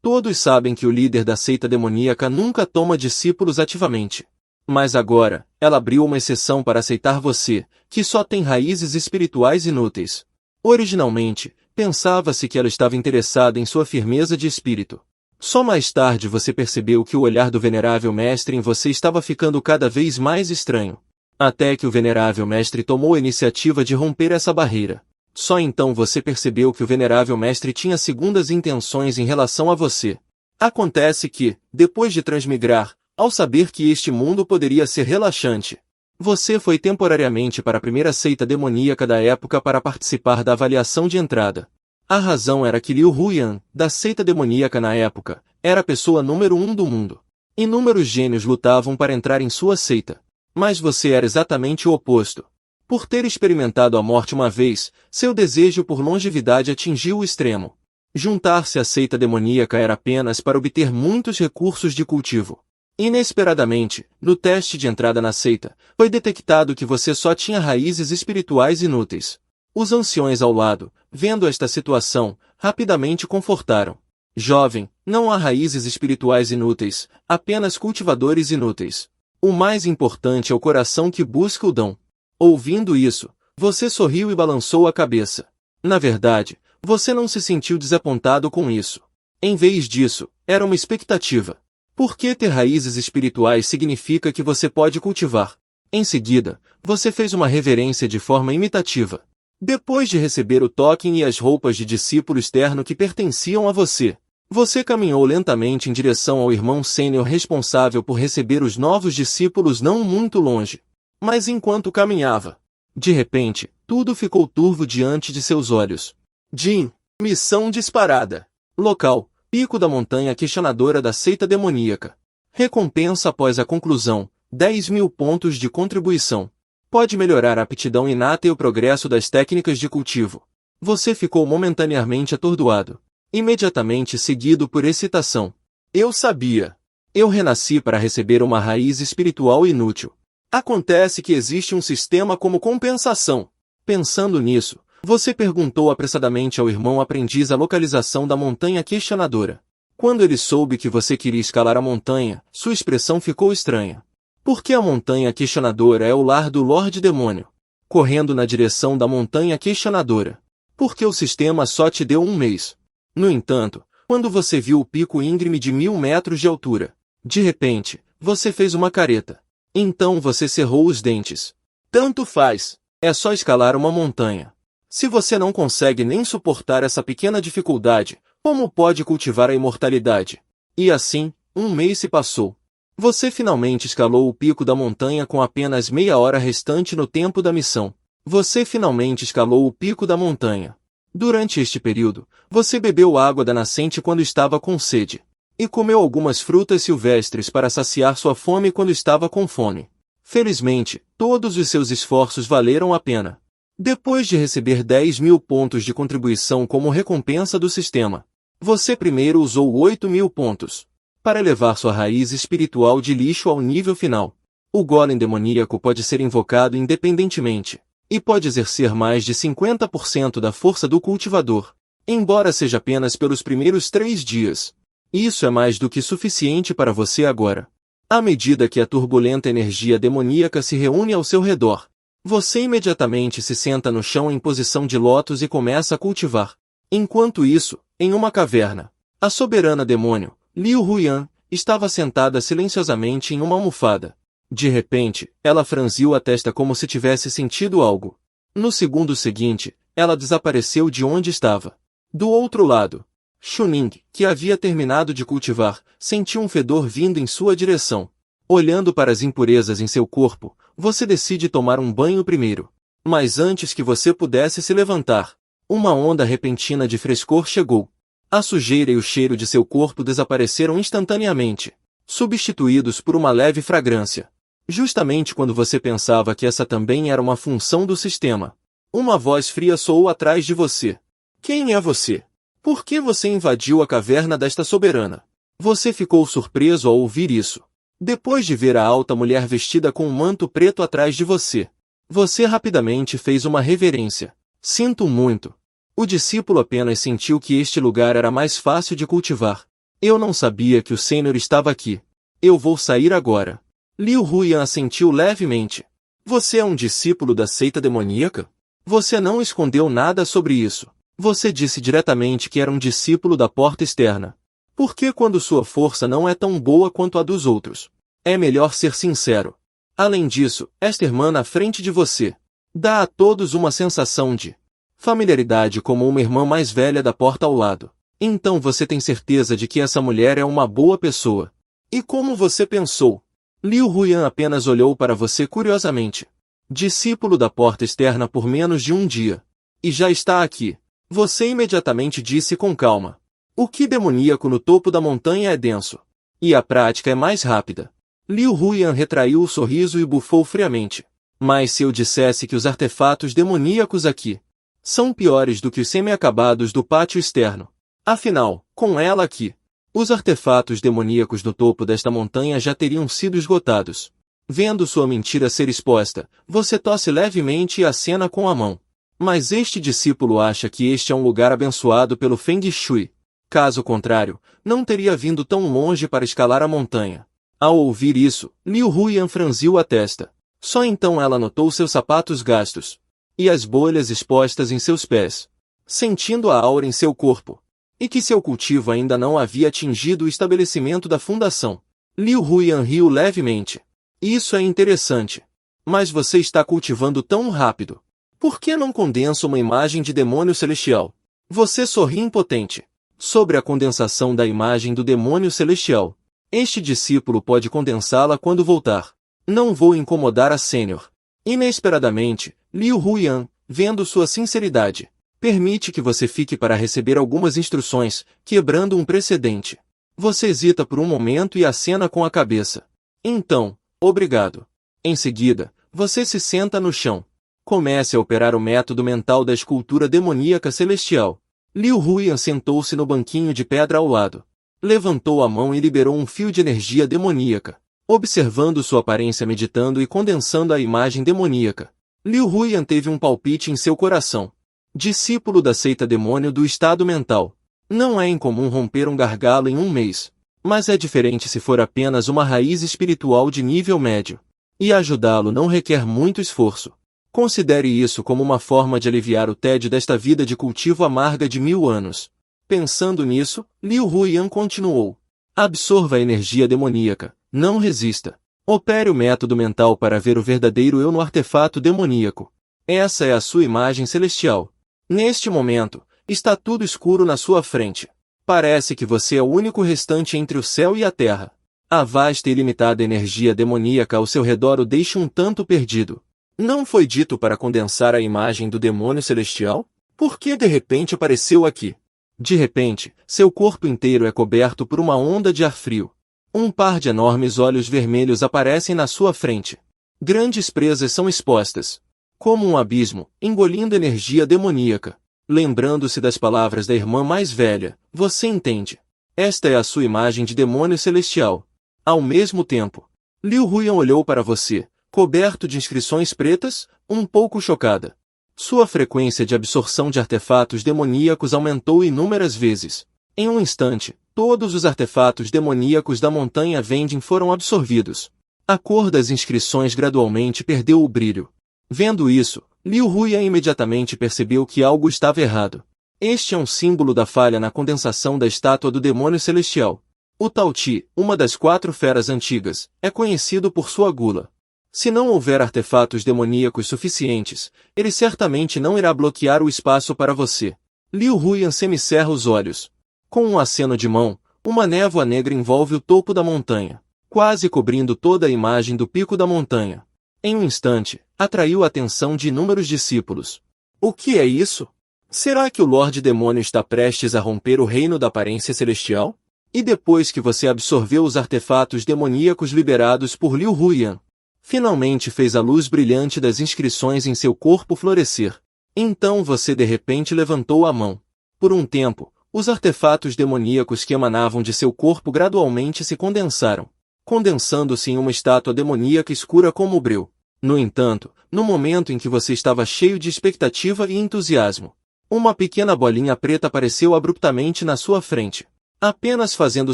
Todos sabem que o líder da seita demoníaca nunca toma discípulos ativamente. Mas agora, ela abriu uma exceção para aceitar você, que só tem raízes espirituais inúteis. Originalmente, pensava-se que ela estava interessada em sua firmeza de espírito. Só mais tarde você percebeu que o olhar do venerável mestre em você estava ficando cada vez mais estranho. Até que o venerável mestre tomou a iniciativa de romper essa barreira. Só então você percebeu que o venerável mestre tinha segundas intenções em relação a você. Acontece que, depois de transmigrar, ao saber que este mundo poderia ser relaxante, você foi temporariamente para a primeira seita demoníaca da época para participar da avaliação de entrada. A razão era que Liu Huyan, da seita demoníaca na época, era a pessoa número 1 do mundo. Inúmeros gênios lutavam para entrar em sua seita. Mas você era exatamente o oposto. Por ter experimentado a morte uma vez, seu desejo por longevidade atingiu o extremo. Juntar-se à seita demoníaca era apenas para obter muitos recursos de cultivo. Inesperadamente, no teste de entrada na seita, foi detectado que você só tinha raízes espirituais inúteis. Os anciões ao lado, vendo esta situação, rapidamente confortaram. Jovem, não há raízes espirituais inúteis, apenas cultivadores inúteis. O mais importante é o coração que busca o dom. Ouvindo isso, você sorriu e balançou a cabeça. Na verdade, você não se sentiu desapontado com isso. Em vez disso, era uma expectativa. Porque ter raízes espirituais significa que você pode cultivar. Em seguida, você fez uma reverência de forma imitativa. Depois de receber o token e as roupas de discípulo externo que pertenciam a você, você caminhou lentamente em direção ao irmão sênior responsável por receber os novos discípulos não muito longe. Mas enquanto caminhava, de repente, tudo ficou turvo diante de seus olhos. Jin, missão disparada. Local, pico da montanha questionadora da seita demoníaca. Recompensa após a conclusão, 10.000 pontos de contribuição. Pode melhorar a aptidão inata e o progresso das técnicas de cultivo. Você ficou momentaneamente atordoado. Imediatamente seguido por excitação. Eu sabia. Eu renasci para receber uma raiz espiritual inútil. Acontece que existe um sistema como compensação. Pensando nisso, você perguntou apressadamente ao irmão aprendiz a localização da montanha questionadora. Quando ele soube que você queria escalar a montanha, sua expressão ficou estranha. Porque a montanha questionadora é o lar do Lorde Demônio. Correndo na direção da montanha questionadora. Porque o sistema só te deu um mês. No entanto, quando você viu o pico íngreme de 1.000 metros de altura, de repente, você fez uma careta. Então você cerrou os dentes. Tanto faz. É só escalar uma montanha. Se você não consegue nem suportar essa pequena dificuldade, como pode cultivar a imortalidade? E assim, um mês se passou. Você finalmente escalou o pico da montanha com apenas meia hora restante no tempo da missão. Você finalmente escalou o pico da montanha. Durante este período, você bebeu água da nascente quando estava com sede. E comeu algumas frutas silvestres para saciar sua fome quando estava com fome. Felizmente, todos os seus esforços valeram a pena. Depois de receber 10.000 pontos de contribuição como recompensa do sistema, você primeiro usou 8.000 pontos para elevar sua raiz espiritual de lixo ao nível final. O golem demoníaco pode ser invocado independentemente, e pode exercer mais de 50% da força do cultivador, embora seja apenas pelos primeiros 3 dias. Isso é mais do que suficiente para você agora. À medida que a turbulenta energia demoníaca se reúne ao seu redor, você imediatamente se senta no chão em posição de lótus e começa a cultivar. Enquanto isso, em uma caverna, a soberana demônio, Liu Huyan, estava sentada silenciosamente em uma almofada. De repente, ela franziu a testa como se tivesse sentido algo. No segundo seguinte, ela desapareceu de onde estava. Do outro lado, Shuning, que havia terminado de cultivar, sentiu um fedor vindo em sua direção. Olhando para as impurezas em seu corpo, você decide tomar um banho primeiro. Mas antes que você pudesse se levantar, uma onda repentina de frescor chegou. A sujeira e o cheiro de seu corpo desapareceram instantaneamente, substituídos por uma leve fragrância. Justamente quando você pensava que essa também era uma função do sistema, uma voz fria soou atrás de você. Quem é você? Por que você invadiu a caverna desta soberana? Você ficou surpreso ao ouvir isso. Depois de ver a alta mulher vestida com um manto preto atrás de você, você rapidamente fez uma reverência. Sinto muito. O discípulo apenas sentiu que este lugar era mais fácil de cultivar. Eu não sabia que o Senhor estava aqui. Eu vou sair agora. Liu Huyan assentiu levemente. Você é um discípulo da seita demoníaca? Você não escondeu nada sobre isso. Você disse diretamente que era um discípulo da porta externa. Por que quando sua força não é tão boa quanto a dos outros? É melhor ser sincero. Além disso, esta irmã na frente de você dá a todos uma sensação de familiaridade como uma irmã mais velha da porta ao lado. Então você tem certeza de que essa mulher é uma boa pessoa. E como você pensou? Liu Huyan apenas olhou para você curiosamente. Discípulo da porta externa por menos de um dia. E já está aqui. Você imediatamente disse com calma. O que demoníaco no topo da montanha é denso. E a prática é mais rápida. Liu Huyan retraiu o sorriso e bufou friamente. Mas se eu dissesse que os artefatos demoníacos aqui são piores do que os semi-acabados do pátio externo? Afinal, com ela aqui, os artefatos demoníacos no topo desta montanha já teriam sido esgotados. Vendo sua mentira ser exposta, você tosse levemente e acena com a mão. Mas este discípulo acha que este é um lugar abençoado pelo Feng Shui. Caso contrário, não teria vindo tão longe para escalar a montanha. Ao ouvir isso, Liu Huyan franziu a testa. Só então ela notou seus sapatos gastos e as bolhas expostas em seus pés, sentindo a aura em seu corpo, e que seu cultivo ainda não havia atingido o estabelecimento da fundação. Liu Huyan riu levemente. Isso é interessante. Mas você está cultivando tão rápido. Por que não condensa uma imagem de demônio celestial? Você sorri impotente. Sobre a condensação da imagem do demônio celestial. Este discípulo pode condensá-la quando voltar. Não vou incomodar a sênior. Inesperadamente, Liu Huyan, vendo sua sinceridade, permite que você fique para receber algumas instruções, quebrando um precedente. Você hesita por um momento e acena com a cabeça. Então, obrigado. Em seguida, você se senta no chão. Comece a operar o método mental da escultura demoníaca celestial. Liu Huyan sentou-se no banquinho de pedra ao lado. Levantou a mão e liberou um fio de energia demoníaca, observando sua aparência meditando e condensando a imagem demoníaca. Liu Huyan teve um palpite em seu coração. Discípulo da seita demônio do estado mental. Não é incomum romper um gargalo em um mês. Mas é diferente se for apenas uma raiz espiritual de nível médio. E ajudá-lo não requer muito esforço. Considere isso como uma forma de aliviar o tédio desta vida de cultivo amarga de 1000 anos. Pensando nisso, Liu Huyan continuou. Absorva a energia demoníaca, não resista. Opere o método mental para ver o verdadeiro eu no artefato demoníaco. Essa é a sua imagem celestial. Neste momento, está tudo escuro na sua frente. Parece que você é o único restante entre o céu e a terra. A vasta e ilimitada energia demoníaca ao seu redor o deixa um tanto perdido. Não foi dito para condensar a imagem do demônio celestial? Por que de repente apareceu aqui? De repente, seu corpo inteiro é coberto por uma onda de ar frio. Um par de enormes olhos vermelhos aparecem na sua frente. Grandes presas são expostas, como um abismo, engolindo energia demoníaca. Lembrando-se das palavras da irmã mais velha, você entende. Esta é a sua imagem de demônio celestial. Ao mesmo tempo, Liu Huyan olhou para você, coberto de inscrições pretas, um pouco chocada. Sua frequência de absorção de artefatos demoníacos aumentou inúmeras vezes. Em um instante, todos os artefatos demoníacos da montanha Vending foram absorvidos. A cor das inscrições gradualmente perdeu o brilho. Vendo isso, Liu Huyan imediatamente percebeu que algo estava errado. Este é um símbolo da falha na condensação da estátua do demônio celestial. O Tao Ti, uma das 4 feras antigas, é conhecido por sua gula. Se não houver artefatos demoníacos suficientes, ele certamente não irá bloquear o espaço para você. Liu Huyan semicerra os olhos. Com um aceno de mão, uma névoa negra envolve o topo da montanha, quase cobrindo toda a imagem do pico da montanha. Em um instante, atraiu a atenção de inúmeros discípulos. O que é isso? Será que o Lorde Demônio está prestes a romper o reino da aparência celestial? E depois que você absorveu os artefatos demoníacos liberados por Liu Huyan, finalmente fez a luz brilhante das inscrições em seu corpo florescer. Então você de repente levantou a mão. Por um tempo, os artefatos demoníacos que emanavam de seu corpo gradualmente se condensaram, condensando-se em uma estátua demoníaca escura como o breu. No entanto, no momento em que você estava cheio de expectativa e entusiasmo, uma pequena bolinha preta apareceu abruptamente na sua frente. apenas fazendo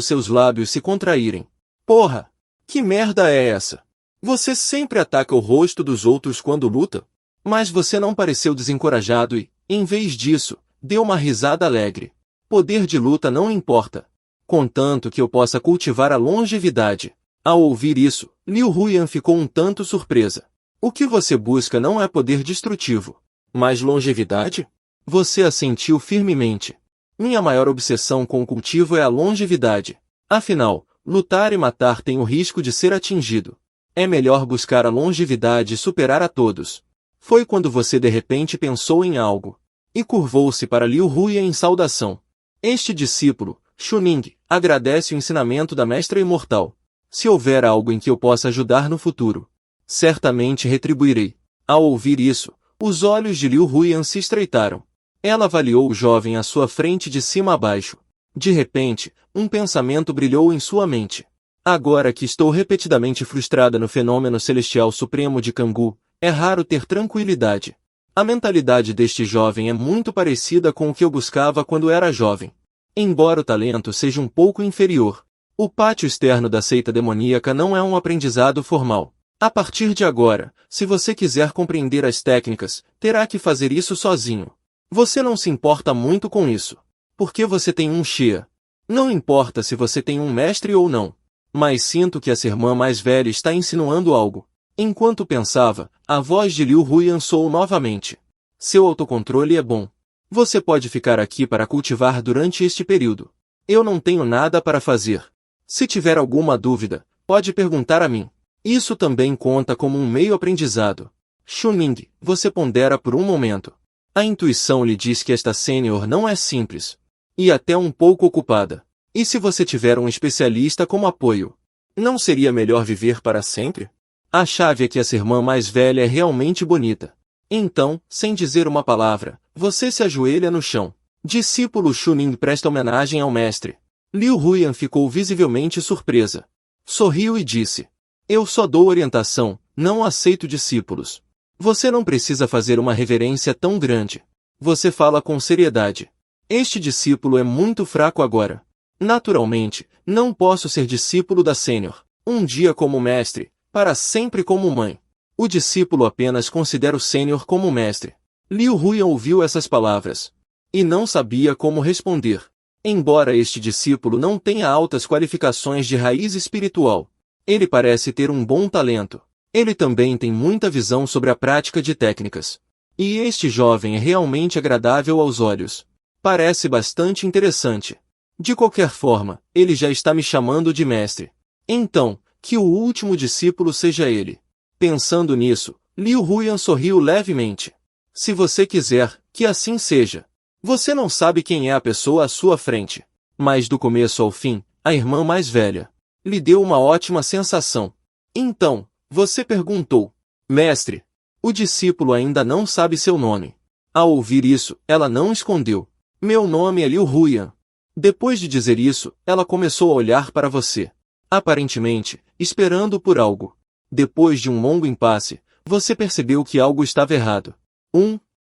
seus lábios se contraírem. Porra! Que merda é essa? Você sempre ataca o rosto dos outros quando luta? Mas você não pareceu desencorajado e, em vez disso, deu uma risada alegre. Poder de luta não importa. Contanto que eu possa cultivar a longevidade. Ao ouvir isso, Liu Huyan ficou um tanto surpresa. O que você busca não é poder destrutivo, mas longevidade? Você assentiu firmemente. Minha maior obsessão com o cultivo é a longevidade. Afinal, lutar e matar tem o risco de ser atingido. É melhor buscar a longevidade e superar a todos. Foi quando você de repente pensou em algo. E curvou-se para Liu Huyan em saudação. Este discípulo, Chuning, agradece o ensinamento da Mestra Imortal. Se houver algo em que eu possa ajudar no futuro, certamente retribuirei. Ao ouvir isso, os olhos de Liu Huyan se estreitaram. Ela avaliou o jovem à sua frente de cima a baixo. De repente, um pensamento brilhou em sua mente. Agora que estou repetidamente frustrada no fenômeno celestial supremo de Kangoo, é raro ter tranquilidade. A mentalidade deste jovem é muito parecida com o que eu buscava quando era jovem. Embora o talento seja um pouco inferior, o pátio externo da seita demoníaca não é um aprendizado formal. A partir de agora, se você quiser compreender as técnicas, terá que fazer isso sozinho. Você não se importa muito com isso, porque você tem um Xia. Não importa se você tem um mestre ou não. Mas sinto que essa irmã mais velha está insinuando algo. Enquanto pensava, a voz de Liu Huyan soou novamente. Seu autocontrole é bom. Você pode ficar aqui para cultivar durante este período. Eu não tenho nada para fazer. Se tiver alguma dúvida, pode perguntar a mim. Isso também conta como um meio aprendizado. Chuning, você pondera por um momento. A intuição lhe diz que esta sênior não é simples. E até um pouco ocupada. E se você tiver um especialista como apoio? Não seria melhor viver para sempre? A chave é que essa irmã mais velha é realmente bonita. Então, sem dizer uma palavra, você se ajoelha no chão. Discípulo Chuning presta homenagem ao mestre. Liu Huyan ficou visivelmente surpresa. Sorriu e disse: Eu só dou orientação, não aceito discípulos. Você não precisa fazer uma reverência tão grande. Você fala com seriedade. Este discípulo é muito fraco agora. Naturalmente, não posso ser discípulo da sênior. Um dia como mestre, para sempre como mãe. O discípulo apenas considera o sênior como mestre. Liu Huyan ouviu essas palavras. E não sabia como responder. Embora este discípulo não tenha altas qualificações de raiz espiritual, ele parece ter um bom talento. Ele também tem muita visão sobre a prática de técnicas. E este jovem é realmente agradável aos olhos. Parece bastante interessante. De qualquer forma, ele já está me chamando de mestre. Então, que o último discípulo seja ele. Pensando nisso, Liu Huyan sorriu levemente. Se você quiser, que assim seja. Você não sabe quem é a pessoa à sua frente. Mas do começo ao fim, a irmã mais velha lhe deu uma ótima sensação. Então, você perguntou: Mestre, o discípulo ainda não sabe seu nome. Ao ouvir isso, ela não escondeu. Meu nome é Liu Huyan. Depois de dizer isso, ela começou a olhar para você. Aparentemente, esperando por algo. Depois de um longo impasse, você percebeu que algo estava errado.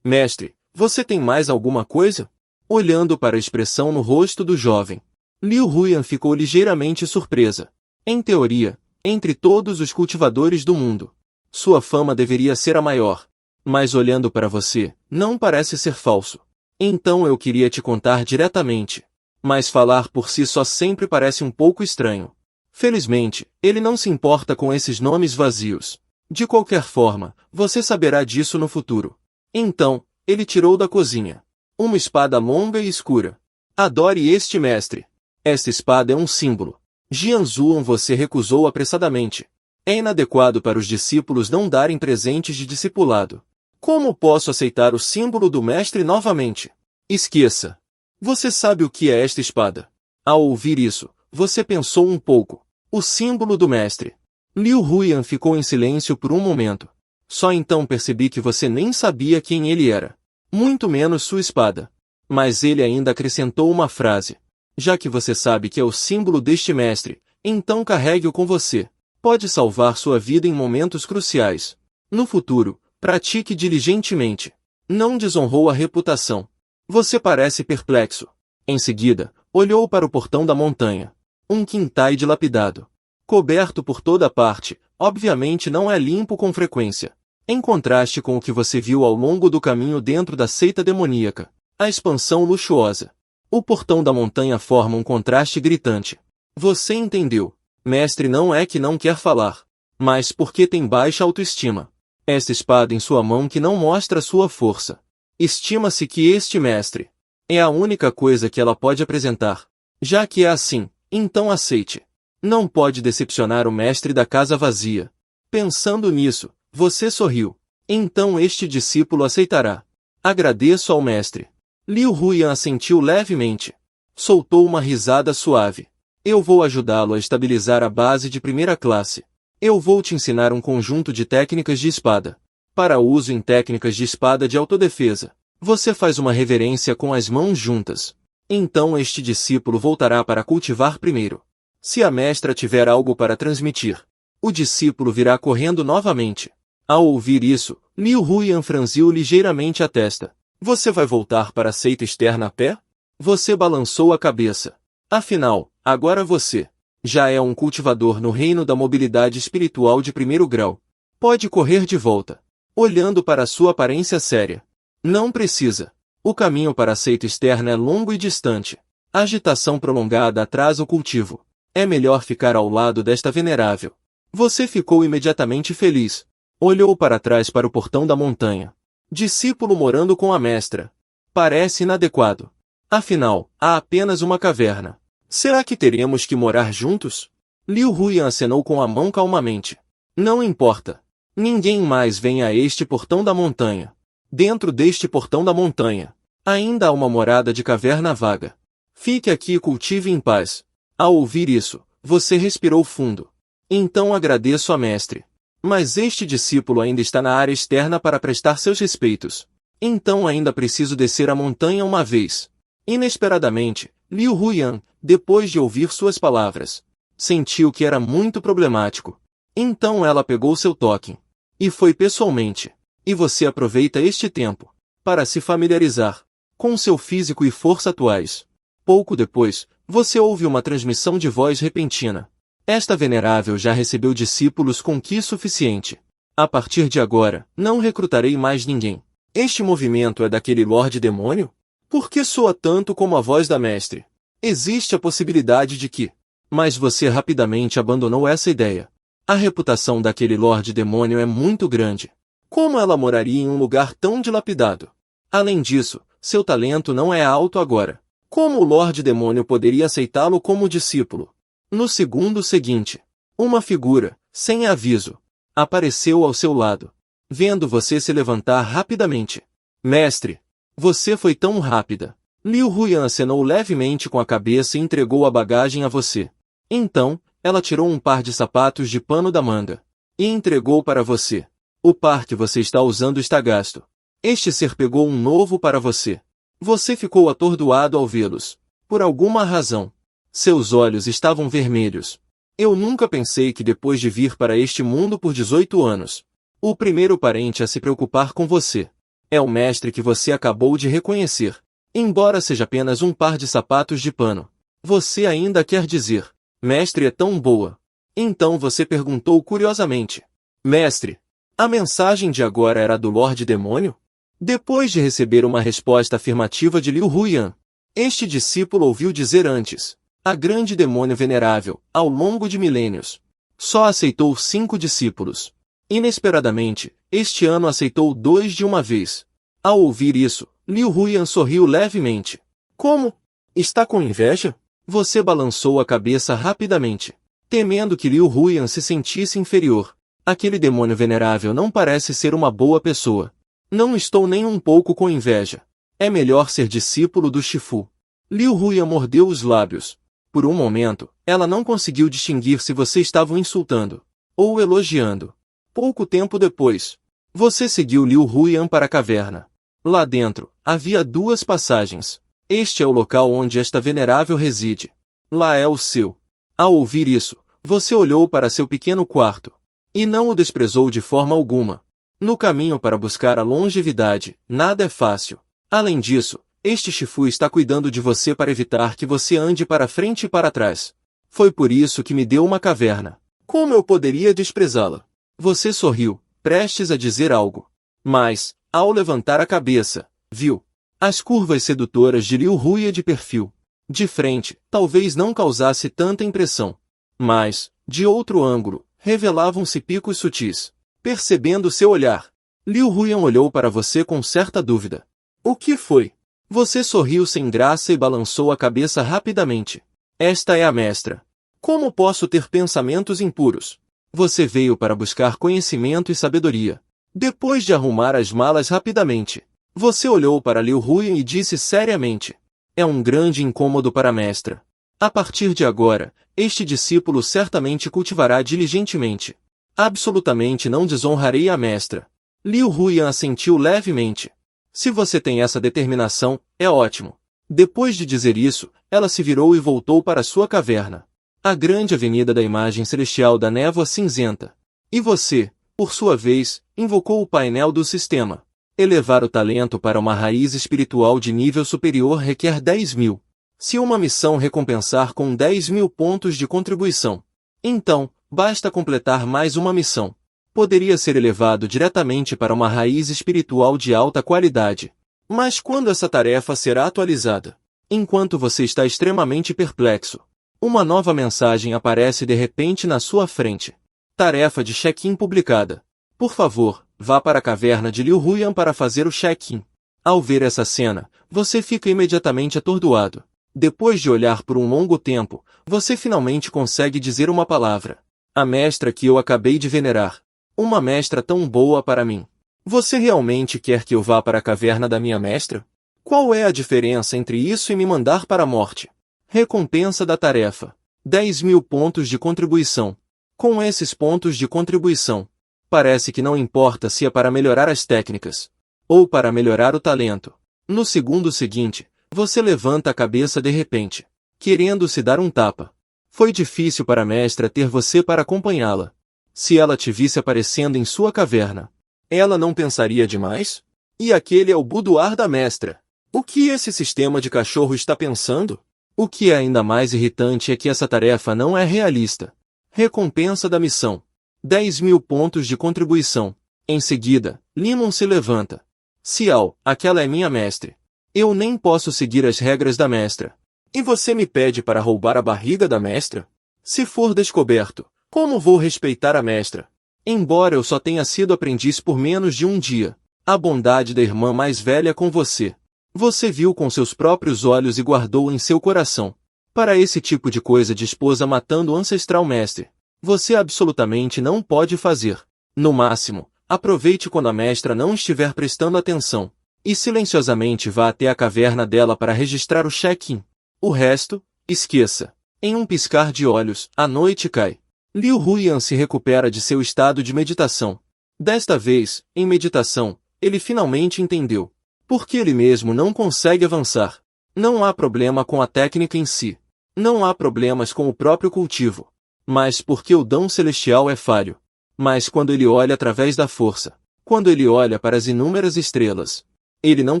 Mestre, você tem mais alguma coisa? Olhando para a expressão no rosto do jovem, Liu Huyan ficou ligeiramente surpresa. Em teoria, entre todos os cultivadores do mundo, sua fama deveria ser a maior. Mas olhando para você, não parece ser falso. Então eu queria te contar diretamente. Mas falar por si só sempre parece um pouco estranho. Felizmente, ele não se importa com esses nomes vazios. De qualquer forma, você saberá disso no futuro. Então, ele tirou da cozinha uma espada longa e escura. Adore este mestre. Esta espada é um símbolo. Jianzuan você recusou apressadamente. É inadequado para os discípulos não darem presentes de discipulado. Como posso aceitar o símbolo do mestre novamente? Esqueça. Você sabe o que é esta espada? Ao ouvir isso, você pensou um pouco. O símbolo do mestre. Liu Huyan ficou em silêncio por um momento. Só então percebi que você nem sabia quem ele era. Muito menos sua espada. Mas ele ainda acrescentou uma frase. Já que você sabe que é o símbolo deste mestre, então carregue-o com você. Pode salvar sua vida em momentos cruciais. No futuro, pratique diligentemente. Não desonrou a reputação. Você parece perplexo. Em seguida, Olhou para o portão da montanha. Um quintal dilapidado. Coberto por toda parte, obviamente não é limpo com frequência. Em contraste com o que você viu ao longo do caminho dentro da seita demoníaca. A expansão luxuosa. O portão da montanha forma um contraste gritante. Você entendeu. Mestre não é que não quer falar, mas porque tem baixa autoestima. Esta espada em sua mão que não mostra sua força. Estima-se que este mestre é a única coisa que ela pode apresentar. Já que é assim, então aceite. Não pode decepcionar o mestre da casa vazia. Pensando nisso, você sorriu. Então este discípulo aceitará. Agradeço ao mestre. Liu Huyan assentiu levemente. Soltou uma risada suave. Eu vou ajudá-lo a estabilizar a base de primeira classe. Eu vou te ensinar um conjunto de técnicas de espada. Para uso em técnicas de espada de autodefesa, você faz uma reverência com as mãos juntas. Então este discípulo voltará para cultivar primeiro. Se a mestra tiver algo para transmitir, o discípulo virá correndo novamente. Ao ouvir isso, Liu Huyan franziu ligeiramente a testa. Você vai voltar para a seita externa a pé? Você balançou a cabeça. Afinal, agora você já é um cultivador no reino da mobilidade espiritual de primeiro grau. Pode correr de volta, olhando para sua aparência séria. Não precisa. O caminho para a seita externa é longo e distante. A agitação prolongada atrasa o cultivo. É melhor ficar ao lado desta venerável. Você ficou imediatamente feliz. Olhou para trás para o portão da montanha. Discípulo morando com a mestra. Parece inadequado. Afinal, há apenas uma caverna. Será que teremos que morar juntos? Liu Huyan acenou com a mão calmamente. Não importa. Ninguém mais vem a este portão da montanha. Dentro deste portão da montanha, ainda há uma morada de caverna vaga. Fique aqui e cultive em paz. Ao ouvir isso, você respirou fundo. Então agradeço a mestre. Mas este discípulo ainda está na área externa para prestar seus respeitos. Então ainda preciso descer a montanha uma vez. Inesperadamente, Liu Huyan, depois de ouvir suas palavras, sentiu que era muito problemático. Então ela pegou seu token. E foi pessoalmente. E você aproveita este tempo para se familiarizar com seu físico e força atuais. Pouco depois, você ouve uma transmissão de voz repentina. Esta venerável já recebeu discípulos com ki suficiente. A partir de agora, não recrutarei mais ninguém. Este movimento é daquele Lorde Demônio? Por que soa tanto como a voz da mestre? Existe a possibilidade de que... Mas você rapidamente abandonou essa ideia. A reputação daquele Lorde Demônio é muito grande. Como ela moraria em um lugar tão dilapidado? Além disso, seu talento não é alto agora. Como o Lorde Demônio poderia aceitá-lo como discípulo? No segundo seguinte, uma figura, sem aviso, apareceu ao seu lado, vendo você se levantar rapidamente. Mestre, você foi tão rápida. Liu Huyan acenou levemente com a cabeça e entregou a bagagem a você. Então, ela tirou um par de sapatos de pano da manga e entregou para você. O par que você está usando está gasto. Este ser pegou um novo para você. Você ficou atordoado ao vê-los. Por alguma razão. Seus olhos estavam vermelhos. Eu nunca pensei que depois de vir para este mundo por 18 anos, o primeiro parente a se preocupar com você é o mestre que você acabou de reconhecer. Embora seja apenas um par de sapatos de pano. Você ainda quer dizer, mestre é tão boa. Então você perguntou curiosamente. Mestre, a mensagem de agora era do Lorde Demônio? Depois de receber uma resposta afirmativa de Liu Huyan, este discípulo ouviu dizer antes. A grande demônio venerável, ao longo de milênios, só aceitou 5 discípulos. Inesperadamente, este ano aceitou 2 de uma vez. Ao ouvir isso, Liu Huyan sorriu levemente. Como? Está com inveja? Você balançou a cabeça rapidamente, temendo que Liu Huyan se sentisse inferior. Aquele demônio venerável não parece ser uma boa pessoa. Não estou nem um pouco com inveja. É melhor ser discípulo do Shifu. Liu Huyan mordeu os lábios. Por um momento, ela não conseguiu distinguir se você estava o insultando ou elogiando. Pouco tempo depois, você seguiu Liu Huyan para a caverna. Lá dentro, havia 2 passagens. Este é o local onde esta venerável reside. Lá é o seu. Ao ouvir isso, você olhou para seu pequeno quarto. E não o desprezou de forma alguma. No caminho para buscar a longevidade, nada é fácil. Além disso, Este Shifu está cuidando de você para evitar que você ande para frente e para trás. Foi por isso que me deu uma caverna. Como eu poderia desprezá-la? Você sorriu, prestes a dizer algo. Mas, ao levantar a cabeça, viu as curvas sedutoras de Liu Huya de perfil. De frente, talvez não causasse tanta impressão. Mas, de outro ângulo, revelavam-se picos sutis. Percebendo seu olhar, Liu Huyan olhou para você com certa dúvida. O que foi? Você sorriu sem graça e balançou a cabeça rapidamente. Esta é a mestra. Como posso ter pensamentos impuros? Você veio para buscar conhecimento e sabedoria. Depois de arrumar as malas rapidamente, você olhou para Liu Huyan e disse seriamente. É um grande incômodo para a mestra. A partir de agora, este discípulo certamente cultivará diligentemente. Absolutamente não desonrarei a mestra. Liu Huyan assentiu levemente. Se você tem essa determinação, é ótimo. Depois de dizer isso, ela se virou e voltou para sua caverna. A grande avenida da imagem celestial da névoa cinzenta. E você, por sua vez, invocou o painel do sistema. Elevar o talento para uma raiz espiritual de nível superior requer 10.000. Se uma missão recompensar com 10.000 pontos de contribuição, então, basta completar mais uma missão. Poderia ser elevado diretamente para uma raiz espiritual de alta qualidade. Mas quando essa tarefa será atualizada? Enquanto você está extremamente perplexo, uma nova mensagem aparece de repente na sua frente. Tarefa de check-in publicada. Por favor, vá para a caverna de Liu Huyan para fazer o check-in. Ao ver essa cena, você fica imediatamente atordoado. Depois de olhar por um longo tempo, você finalmente consegue dizer uma palavra. A mestra que eu acabei de venerar. Uma mestra tão boa para mim. Você realmente quer que eu vá para a caverna da minha mestra? Qual é a diferença entre isso e me mandar para a morte? Recompensa da tarefa. 10.000 pontos de contribuição. Com esses pontos de contribuição, parece que não importa se é para melhorar as técnicas, ou para melhorar o talento. No segundo seguinte, você levanta a cabeça de repente, querendo se dar um tapa. Foi difícil para a mestra ter você para acompanhá-la. Se ela te visse aparecendo em sua caverna, ela não pensaria demais? E aquele é o boudoir da mestra. O que esse sistema de cachorro está pensando? O que é ainda mais irritante é que essa tarefa não é realista. Recompensa da missão. 10.000 pontos de contribuição. Em seguida, Limon se levanta. Cial, aquela é minha mestre. Eu nem posso seguir as regras da mestra. E você me pede para roubar a barriga da mestra? Se for descoberto, como vou respeitar a mestra? Embora eu só tenha sido aprendiz por menos de um dia, a bondade da irmã mais velha com você. Você viu com seus próprios olhos e guardou em seu coração. Para esse tipo de coisa de esposa matando o ancestral mestre, você absolutamente não pode fazer. No máximo, aproveite quando a mestra não estiver prestando atenção, e silenciosamente vá até a caverna dela para registrar o check-in. O resto, esqueça. Em um piscar de olhos, a noite cai. Liu Huyan se recupera de seu estado de meditação. Desta vez, em meditação, ele finalmente entendeu. Porque ele mesmo não consegue avançar. Não há problema com a técnica em si. Não há problemas com o próprio cultivo. Mas porque o dom celestial é falho. Mas quando ele olha através da força, quando ele olha para as inúmeras estrelas, ele não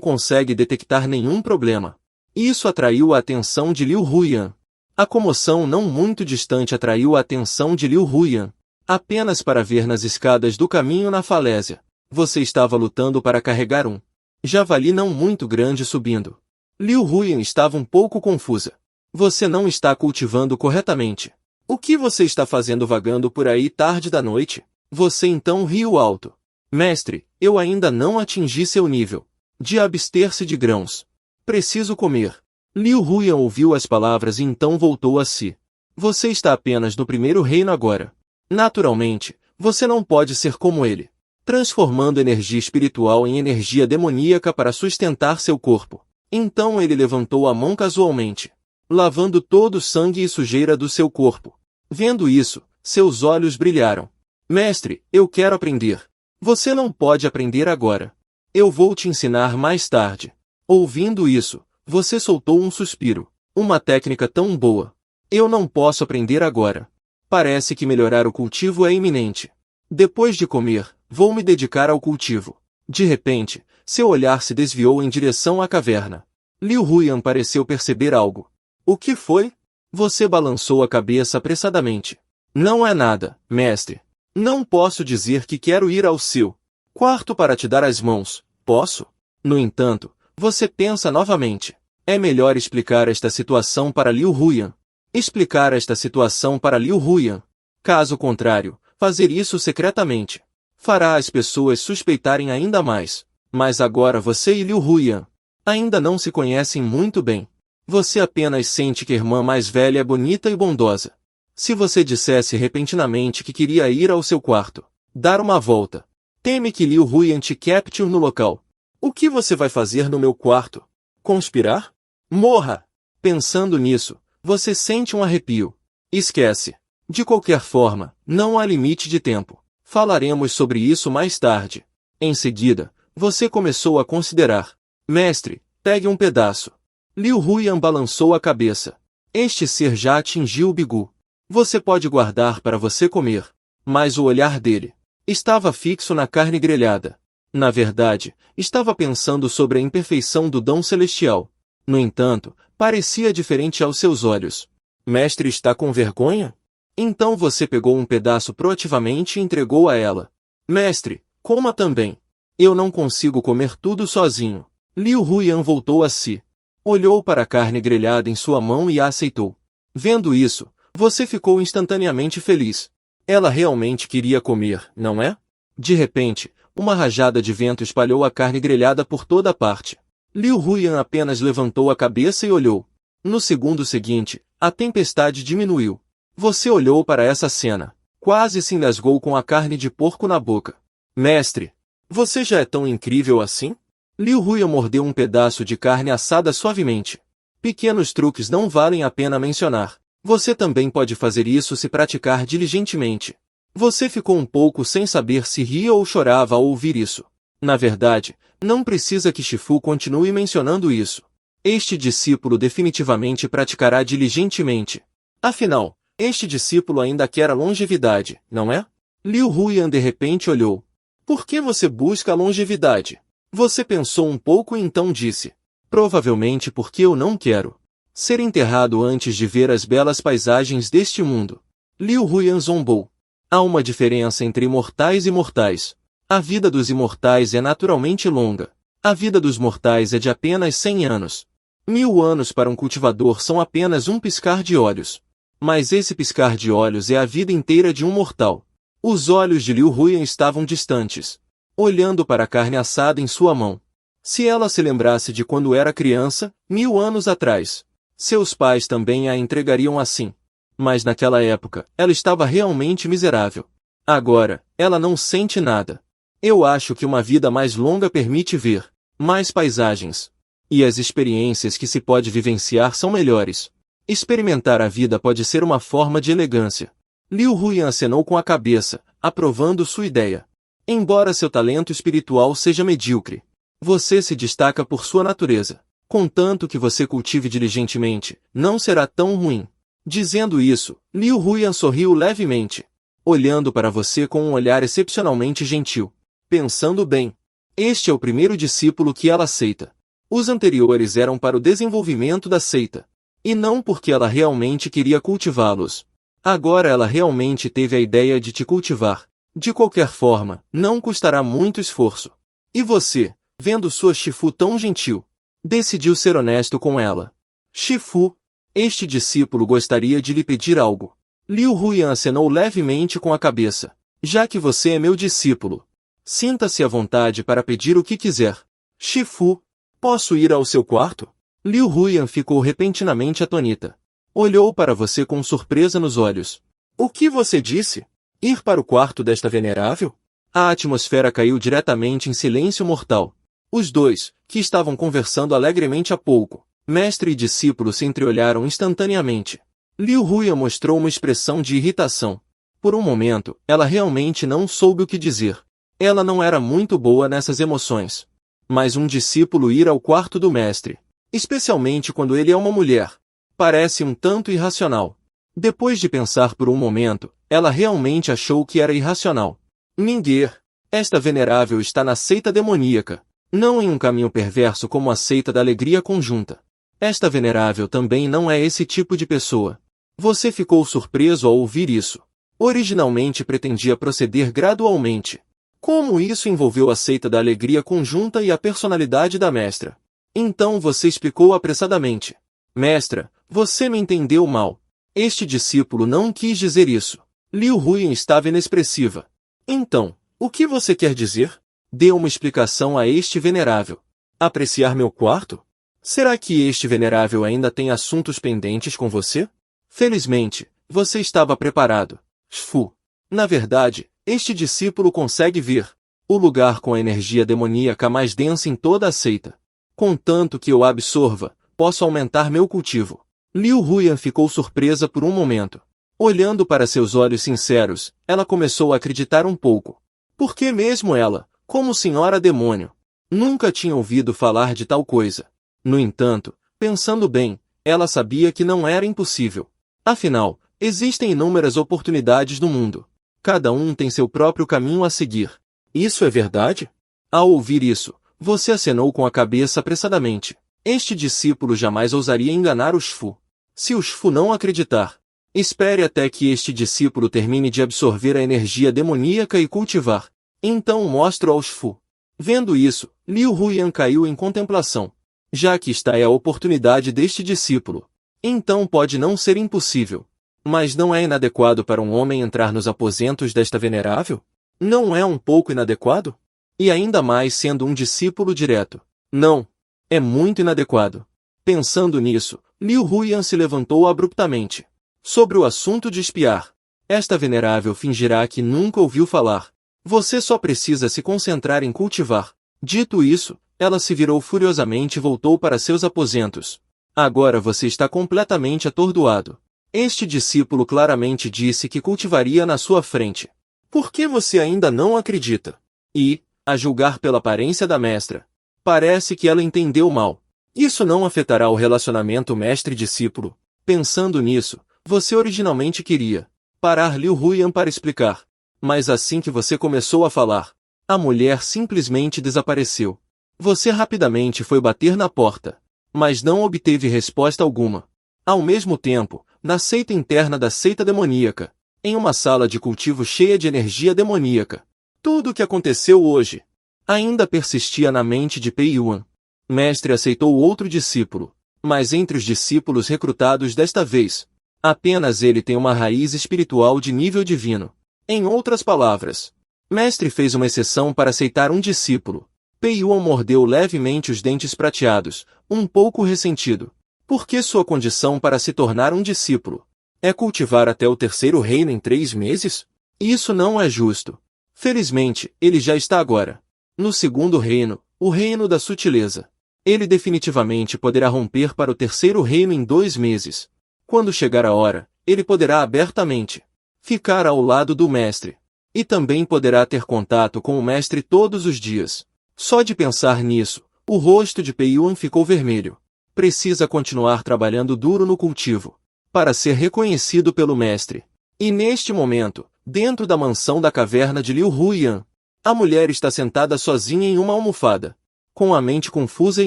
consegue detectar nenhum problema. Isso atraiu a atenção de Liu Huyan. A comoção não muito distante atraiu a atenção de Liu Huyan. Apenas para ver nas escadas do caminho na falésia, você estava lutando para carregar um javali não muito grande subindo. Liu Huyan estava um pouco confusa. Você não está cultivando corretamente. O que você está fazendo vagando por aí tarde da noite? Você então riu alto. Mestre, eu ainda não atingi seu nível de abster-se de grãos. Preciso comer. Liu Huyan ouviu as palavras e então voltou a si. Você está apenas no primeiro reino agora. Naturalmente, você não pode ser como ele, transformando energia espiritual em energia demoníaca para sustentar seu corpo. Então ele levantou a mão casualmente, lavando todo o sangue e sujeira do seu corpo. Vendo isso, seus olhos brilharam. Mestre, eu quero aprender. Você não pode aprender agora. Eu vou te ensinar mais tarde. Ouvindo isso, você soltou um suspiro. Uma técnica tão boa. Eu não posso aprender agora. Parece que melhorar o cultivo é iminente. Depois de comer, vou me dedicar ao cultivo. De repente, seu olhar se desviou em direção à caverna. Liu Huyan pareceu perceber algo. O que foi? Você balançou a cabeça apressadamente. Não é nada, mestre. Não posso dizer que quero ir ao seu quarto para te dar as mãos, posso? No entanto, você pensa novamente. É melhor explicar esta situação para Liu Huyan. Explicar esta situação para Liu Huyan. Caso contrário, fazer isso secretamente fará as pessoas suspeitarem ainda mais. Mas agora você e Liu Huyan ainda não se conhecem muito bem. Você apenas sente que a irmã mais velha é bonita e bondosa. Se você dissesse repentinamente que queria ir ao seu quarto, dar uma volta, teme que Liu Huyan te capture no local. O que você vai fazer no meu quarto? Conspirar? Morra! Pensando nisso, você sente um arrepio. Esquece. De qualquer forma, não há limite de tempo. Falaremos sobre isso mais tarde. Em seguida, você começou a considerar. Mestre, pegue um pedaço. Liu Huyan balançou a cabeça. Este ser já atingiu o bigu. Você pode guardar para você comer. Mas o olhar dele estava fixo na carne grelhada. Na verdade, estava pensando sobre a imperfeição do dom celestial. No entanto, parecia diferente aos seus olhos. Mestre está com vergonha? Então você pegou um pedaço proativamente e entregou a ela. Mestre, coma também. Eu não consigo comer tudo sozinho. Liu Huyan voltou a si. Olhou para a carne grelhada em sua mão e a aceitou. Vendo isso, você ficou instantaneamente feliz. Ela realmente queria comer, não é? De repente, uma rajada de vento espalhou a carne grelhada por toda parte. Liu Huyan apenas levantou a cabeça e olhou. No segundo seguinte, a tempestade diminuiu. Você olhou para essa cena. Quase se engasgou com a carne de porco na boca. Mestre, você já é tão incrível assim? Liu Huyan mordeu um pedaço de carne assada suavemente. Pequenos truques não valem a pena mencionar. Você também pode fazer isso se praticar diligentemente. Você ficou um pouco sem saber se ria ou chorava ao ouvir isso. Na verdade, não precisa que Shifu continue mencionando isso. Este discípulo definitivamente praticará diligentemente. Afinal, este discípulo ainda quer a longevidade, não é? Liu Huyan de repente olhou. Por que você busca a longevidade? Você pensou um pouco e então disse. Provavelmente porque eu não quero ser enterrado antes de ver as belas paisagens deste mundo. Liu Huyan zombou. Há uma diferença entre imortais e mortais. A vida dos imortais é naturalmente longa. A vida dos mortais é de apenas 100 anos. 1000 anos para um cultivador são apenas um piscar de olhos. Mas esse piscar de olhos é a vida inteira de um mortal. Os olhos de Liu Huyan estavam distantes, olhando para a carne assada em sua mão. Se ela se lembrasse de quando era criança, 1000 anos atrás, seus pais também a entregariam assim. Mas naquela época, ela estava realmente miserável. Agora, ela não sente nada. Eu acho que uma vida mais longa permite ver mais paisagens. E as experiências que se pode vivenciar são melhores. Experimentar a vida pode ser uma forma de elegância. Liu Huyan acenou com a cabeça, aprovando sua ideia. Embora seu talento espiritual seja medíocre, você se destaca por sua natureza. Contanto que você cultive diligentemente, não será tão ruim. Dizendo isso, Liu Huyan sorriu levemente, olhando para você com um olhar excepcionalmente gentil. Pensando bem, este é o primeiro discípulo que ela aceita. Os anteriores eram para o desenvolvimento da seita, e não porque ela realmente queria cultivá-los. Agora ela realmente teve a ideia de te cultivar. De qualquer forma, não custará muito esforço. E você, vendo sua Shifu tão gentil, decidiu ser honesto com ela. Shifu, este discípulo gostaria de lhe pedir algo. Liu Huyan acenou levemente com a cabeça. Já que você é meu discípulo, sinta-se à vontade para pedir o que quiser. Shifu, posso ir ao seu quarto? Liu Huyan ficou repentinamente atonita. Olhou para você com surpresa nos olhos. O que você disse? Ir para o quarto desta venerável? A atmosfera caiu diretamente em silêncio mortal. Os dois, que estavam conversando alegremente há pouco, mestre e discípulo, se entreolharam instantaneamente. Liu Huyan mostrou uma expressão de irritação. Por um momento, ela realmente não soube o que dizer. Ela não era muito boa nessas emoções. Mas um discípulo ir ao quarto do mestre, especialmente quando ele é uma mulher, parece um tanto irracional. Depois de pensar por um momento, ela realmente achou que era irracional. Ninguém, esta venerável está na seita demoníaca. Não em um caminho perverso como a seita da alegria conjunta. Esta venerável também não é esse tipo de pessoa. Você ficou surpreso ao ouvir isso. Originalmente pretendia proceder gradualmente. Como isso envolveu a seita da alegria conjunta e a personalidade da mestra? Então você explicou apressadamente. Mestra, você me entendeu mal. Este discípulo não quis dizer isso. Liu Huyan estava inexpressiva. Então, o que você quer dizer? Dê uma explicação a este venerável. Apreciar meu quarto? Será que este venerável ainda tem assuntos pendentes com você? Felizmente, você estava preparado. Shfu. Na verdade, este discípulo consegue ver o lugar com a energia demoníaca mais densa em toda a seita. Contanto que eu a absorva, posso aumentar meu cultivo. Liu Huyan ficou surpresa por um momento. Olhando para seus olhos sinceros, ela começou a acreditar um pouco. Por que mesmo ela, como senhora demônio, nunca tinha ouvido falar de tal coisa? No entanto, pensando bem, ela sabia que não era impossível. Afinal, existem inúmeras oportunidades no mundo. Cada um tem seu próprio caminho a seguir. Isso é verdade? Ao ouvir isso, você acenou com a cabeça apressadamente. Este discípulo jamais ousaria enganar o Shfu. Se o Shfu não acreditar, espere até que este discípulo termine de absorver a energia demoníaca e cultivar. Então mostro ao Shfu. Vendo isso, Liu Huyan caiu em contemplação. Já que esta é a oportunidade deste discípulo, então pode não ser impossível. Mas não é inadequado para um homem entrar nos aposentos desta venerável? Não é um pouco inadequado? E ainda mais sendo um discípulo direto. Não. É muito inadequado. Pensando nisso, Liu Huyan se levantou abruptamente. Sobre o assunto de espiar, esta venerável fingirá que nunca ouviu falar. Você só precisa se concentrar em cultivar. Dito isso, ela se virou furiosamente e voltou para seus aposentos. Agora você está completamente atordoado. Este discípulo claramente disse que cultivaria na sua frente. Por que você ainda não acredita? E, a julgar pela aparência da mestra, parece que ela entendeu mal. Isso não afetará o relacionamento mestre-discípulo. Pensando nisso, você originalmente queria parar Liu Huyan para explicar. Mas assim que você começou a falar, a mulher simplesmente desapareceu. Você rapidamente foi bater na porta, mas não obteve resposta alguma. Ao mesmo tempo, na seita interna da seita demoníaca, em uma sala de cultivo cheia de energia demoníaca, tudo o que aconteceu hoje ainda persistia na mente de Pei Yuan. Mestre aceitou outro discípulo, mas entre os discípulos recrutados desta vez, apenas ele tem uma raiz espiritual de nível divino. Em outras palavras, Mestre fez uma exceção para aceitar um discípulo. Pei Yuan mordeu levemente os dentes prateados, um pouco ressentido. Porque sua condição para se tornar um discípulo é cultivar até o terceiro reino em 3 meses? Isso não é justo. Felizmente, ele já está agora no segundo reino, o reino da sutileza. Ele definitivamente poderá romper para o terceiro reino em 2 meses. Quando chegar a hora, ele poderá abertamente ficar ao lado do mestre. E também poderá ter contato com o mestre todos os dias. Só de pensar nisso, o rosto de Pei Yuan ficou vermelho. Precisa continuar trabalhando duro no cultivo, para ser reconhecido pelo mestre. E neste momento, dentro da mansão da caverna de Liu Huyan, a mulher está sentada sozinha em uma almofada, com a mente confusa e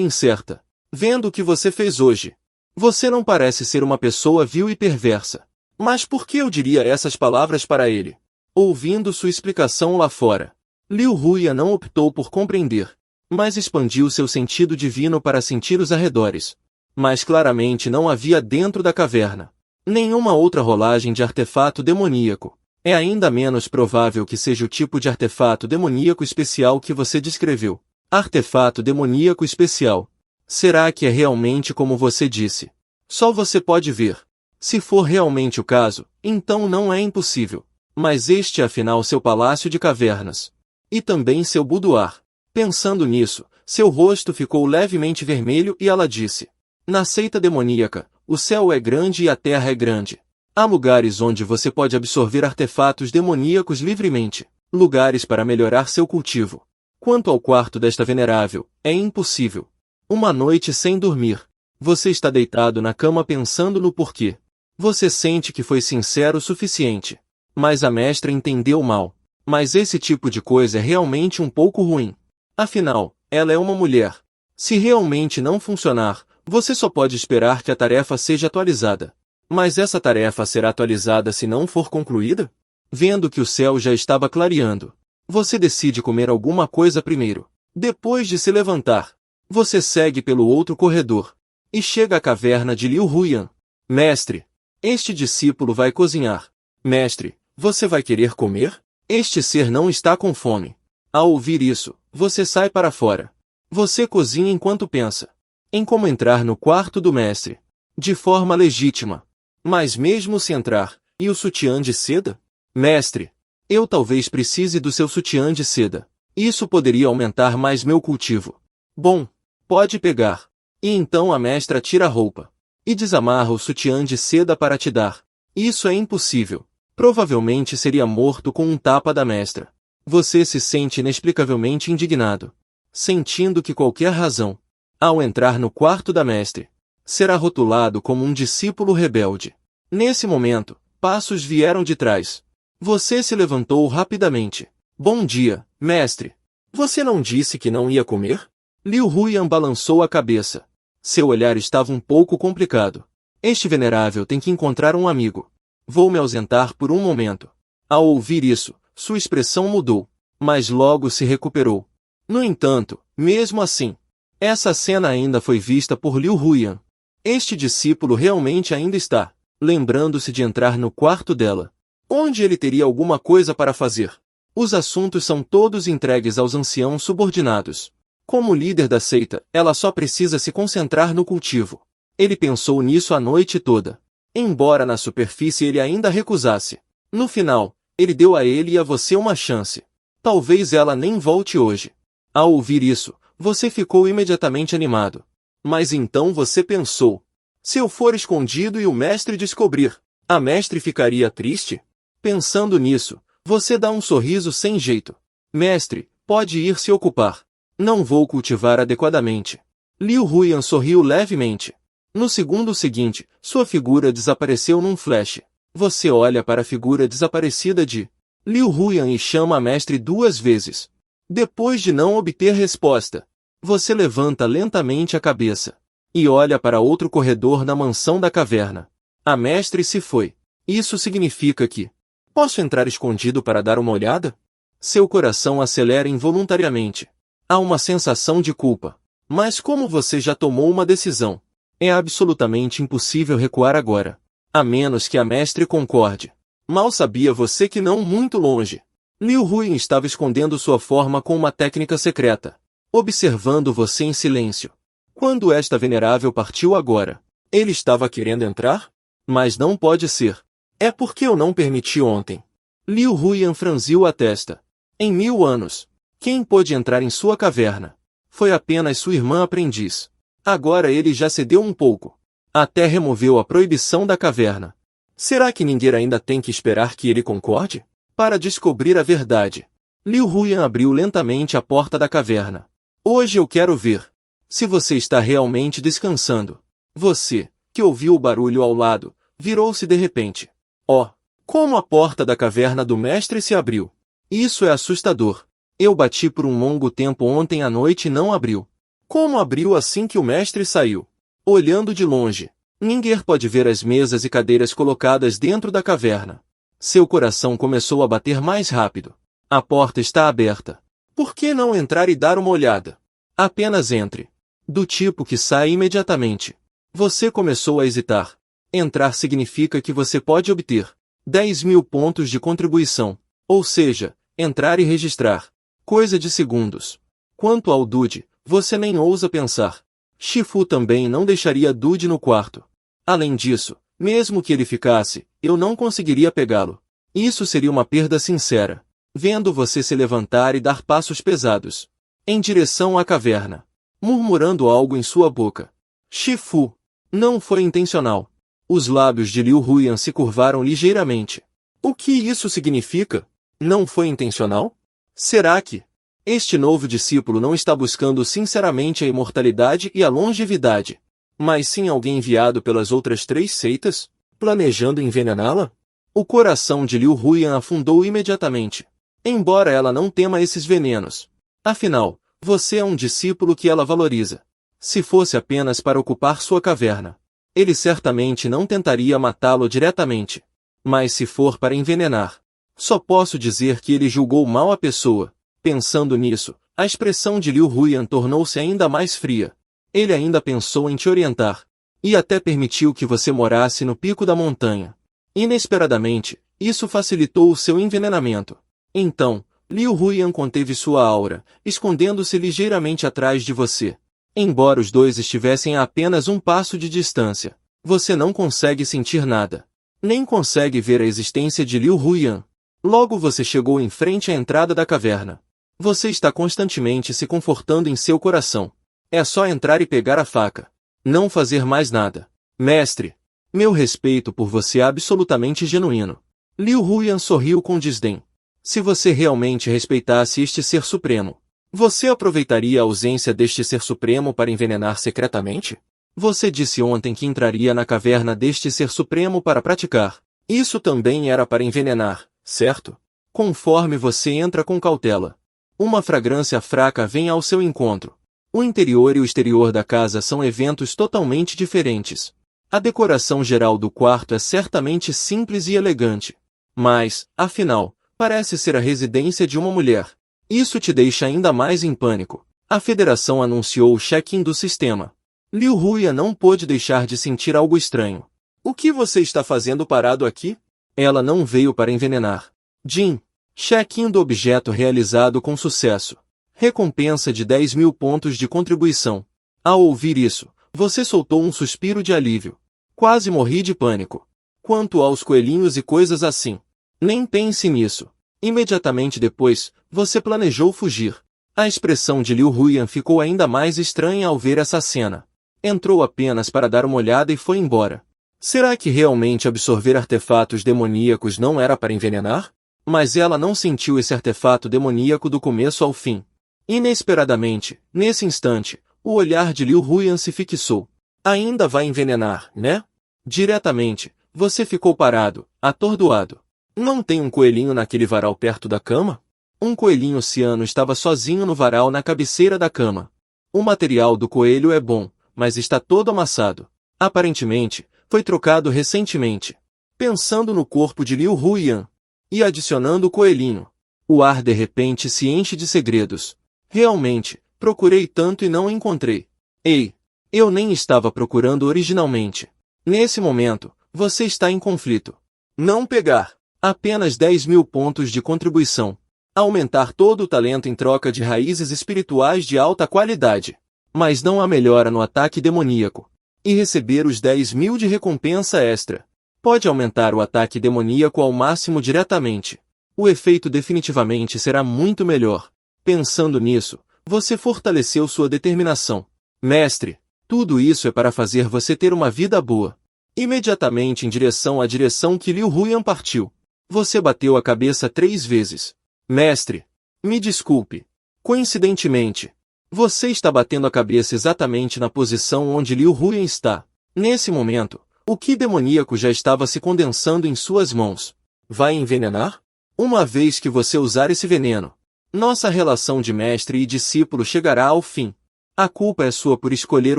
incerta. Vendo o que você fez hoje, você não parece ser uma pessoa vil e perversa. Mas por que eu diria essas palavras para ele? Ouvindo sua explicação lá fora, Liu Huyan não optou por compreender, mas expandiu seu sentido divino para sentir os arredores. Mas claramente não havia dentro da caverna nenhuma outra rolagem de artefato demoníaco. É ainda menos provável que seja o tipo de artefato demoníaco especial que você descreveu. Artefato demoníaco especial. Será que é realmente como você disse? Só você pode ver. Se for realmente o caso, então não é impossível. Mas este é afinal seu palácio de cavernas. E também seu boudoir. Pensando nisso, seu rosto ficou levemente vermelho e ela disse: na seita demoníaca, o céu é grande e a terra é grande. Há lugares onde você pode absorver artefatos demoníacos livremente, lugares para melhorar seu cultivo. Quanto ao quarto desta venerável, é impossível. Uma noite sem dormir. Você está deitado na cama pensando no porquê. Você sente que foi sincero o suficiente. Mas a mestra entendeu mal. Mas esse tipo de coisa é realmente um pouco ruim. Afinal, Ela é uma mulher. Se realmente não funcionar, você só pode esperar que a tarefa seja atualizada. Mas essa tarefa será atualizada se não for concluída? Vendo que o céu já estava clareando, você decide comer alguma coisa primeiro. Depois de se levantar, você segue pelo outro corredor e chega à caverna de Liu Huyan. Mestre, este discípulo vai cozinhar. Mestre, você vai querer comer? Este ser não está com fome. Ao ouvir isso, você sai para fora. Você cozinha enquanto pensa em como entrar no quarto do mestre, de forma legítima. Mas mesmo se entrar, e o sutiã de seda? Mestre, eu talvez precise do seu sutiã de seda. Isso poderia aumentar mais meu cultivo. Bom, pode pegar. E então a mestra tira a roupa e desamarra o sutiã de seda para te dar. Isso é impossível. Provavelmente seria morto com um tapa da mestra. Você se sente inexplicavelmente indignado, sentindo que qualquer razão, ao entrar no quarto da mestre, será rotulado como um discípulo rebelde. Nesse momento, passos vieram de trás. Você se levantou rapidamente. Bom dia, mestre. Você não disse que não ia comer? Liu Huyan balançou a cabeça. Seu olhar estava um pouco complicado. Este venerável tem que encontrar um amigo. Vou me ausentar por um momento. Ao ouvir isso, sua expressão mudou, mas logo se recuperou. No entanto, mesmo assim, essa cena ainda foi vista por Liu Huyan. Este discípulo realmente ainda está, lembrando-se de entrar no quarto dela, onde ele teria alguma coisa para fazer. Os assuntos são todos entregues aos anciãos subordinados. Como líder da seita, ela só precisa se concentrar no cultivo. Ele pensou nisso a noite toda. Embora na superfície ele ainda recusasse, no final, ele deu a ele e a você uma chance. Talvez ela nem volte hoje. Ao ouvir isso, você ficou imediatamente animado. Mas então você pensou: se eu for escondido e o mestre descobrir, a mestre ficaria triste? Pensando nisso, você dá um sorriso sem jeito. Mestre, pode ir se ocupar. Não vou cultivar adequadamente. Liu Huyan sorriu levemente. No segundo seguinte, sua figura desapareceu num flash. Você olha para a figura desaparecida de Liu Huyan e chama a mestre 2 vezes. Depois de não obter resposta, você levanta lentamente a cabeça e olha para outro corredor na mansão da caverna. A mestre se foi. Isso significa que posso entrar escondido para dar uma olhada? Seu coração acelera involuntariamente. Há uma sensação de culpa. Mas como você já tomou uma decisão, é absolutamente impossível recuar agora. A menos que a mestre concorde. Mal sabia você que não muito longe, Liu Huyan estava escondendo sua forma com uma técnica secreta, observando você em silêncio. Quando esta venerável partiu agora, ele estava querendo entrar? Mas não pode ser. É porque eu não permiti ontem. Liu Huyan franziu a testa. Em 1000 anos, quem pôde entrar em sua caverna? Foi apenas sua irmã aprendiz. Agora ele já cedeu um pouco. Até removeu a proibição da caverna. Será que ninguém ainda tem que esperar que ele concorde? Para descobrir a verdade, Liu Huyan abriu lentamente a porta da caverna. Hoje eu quero ver se você está realmente descansando. Você, que ouviu o barulho ao lado, virou-se de repente. Oh, como a porta da caverna do mestre se abriu! Isso é assustador. Eu bati por um longo tempo ontem à noite e não abriu. Como abriu assim que o mestre saiu? Olhando de longe, ninguém pode ver as mesas e cadeiras colocadas dentro da caverna. Seu coração começou a bater mais rápido. A porta está aberta. Por que não entrar e dar uma olhada? Apenas entre. Do tipo que sai imediatamente. Você começou a hesitar. Entrar significa que você pode obter 10.000 pontos de contribuição. Ou seja, entrar e registrar. Coisa de segundos. Quanto ao Dude, você nem ousa pensar. Shifu também não deixaria Dude no quarto. Além disso, mesmo que ele ficasse, eu não conseguiria pegá-lo. Isso seria uma perda sincera. Vendo você se levantar e dar passos pesados em direção à caverna, murmurando algo em sua boca. Shifu. Não foi intencional. Os lábios de Liu Huyan se curvaram ligeiramente. O que isso significa? Não foi intencional? Será que este novo discípulo não está buscando sinceramente a imortalidade e a longevidade, mas sim alguém enviado pelas outras 3 seitas, planejando envenená-la? O coração de Liu Huyan afundou imediatamente. Embora ela não tema esses venenos. Afinal, Você é um discípulo que ela valoriza. Se fosse apenas para ocupar sua caverna, ele certamente não tentaria matá-lo diretamente. Mas se for para envenenar, só posso dizer que ele julgou mal a pessoa. Pensando nisso, a expressão de Liu Huyan tornou-se ainda mais fria. Ele ainda pensou em te orientar, e até permitiu que você morasse no pico da montanha. Inesperadamente, isso facilitou o seu envenenamento. Então, Liu Huyan conteve sua aura, escondendo-se ligeiramente atrás de você. Embora os dois estivessem a apenas um passo de distância, você não consegue sentir nada. Nem consegue ver a existência de Liu Huyan. Logo você chegou em frente à entrada da caverna. Você está constantemente se confortando em seu coração. É só entrar e pegar a faca. Não fazer mais nada. Mestre, meu respeito por você é absolutamente genuíno. Liu Huyan sorriu com desdém. Se você realmente respeitasse este ser supremo, você aproveitaria a ausência deste ser supremo para envenenar secretamente? Você disse ontem que entraria na caverna deste ser supremo para praticar. Isso também era para envenenar, certo? Conforme você entra com cautela, uma fragrância fraca vem ao seu encontro. O interior e o exterior da casa são eventos totalmente diferentes. A decoração geral do quarto é certamente simples e elegante. Mas, afinal, parece ser a residência de uma mulher. Isso te deixa ainda mais em pânico. A federação anunciou o check-in do sistema. Liu Huyan não pôde deixar de sentir algo estranho. O que você está fazendo parado aqui? Ela não veio para envenenar. Jin, check-in do objeto realizado com sucesso. Recompensa de 10.000 pontos de contribuição. Ao ouvir isso, você soltou um suspiro de alívio. Quase morri de pânico. Quanto aos coelhinhos e coisas assim, nem pense nisso. Imediatamente depois, você planejou fugir. A expressão de Liu Huyan ficou ainda mais estranha ao ver essa cena. Entrou apenas para dar uma olhada e foi embora. Será que realmente absorver artefatos demoníacos não era para envenenar? Mas ela não sentiu esse artefato demoníaco do começo ao fim. Inesperadamente, nesse instante, o olhar de Liu Huyan se fixou. Ainda vai envenenar, né? Diretamente, você ficou parado, atordoado. Não tem um coelhinho naquele varal perto da cama? Um coelhinho ciano estava sozinho no varal na cabeceira da cama. O material do coelho é bom, mas está todo amassado. Aparentemente, foi trocado recentemente. Pensando no corpo de Liu Huyan e adicionando o coelhinho, o ar de repente se enche de segredos. Realmente, procurei tanto e não encontrei. Ei, eu nem estava procurando originalmente. Nesse momento, você está em conflito. Não pegar. Apenas 10.000 pontos de contribuição. Aumentar todo o talento em troca de raízes espirituais de alta qualidade. Mas não há melhora no ataque demoníaco. E receber os 10.000 de recompensa extra. Pode aumentar o ataque demoníaco ao máximo diretamente. O efeito definitivamente será muito melhor. Pensando nisso, você fortaleceu sua determinação. Mestre, tudo isso é para fazer você ter uma vida boa. Imediatamente em direção à direção que Liu Huyan partiu. Você bateu a cabeça 3 vezes. Mestre, me desculpe. Coincidentemente, você está batendo a cabeça exatamente na posição onde Liu Huyan está. Nesse momento, o Qi demoníaco já estava se condensando em suas mãos. Vai envenenar? Uma vez que você usar esse veneno, nossa relação de mestre e discípulo chegará ao fim. A culpa é sua por escolher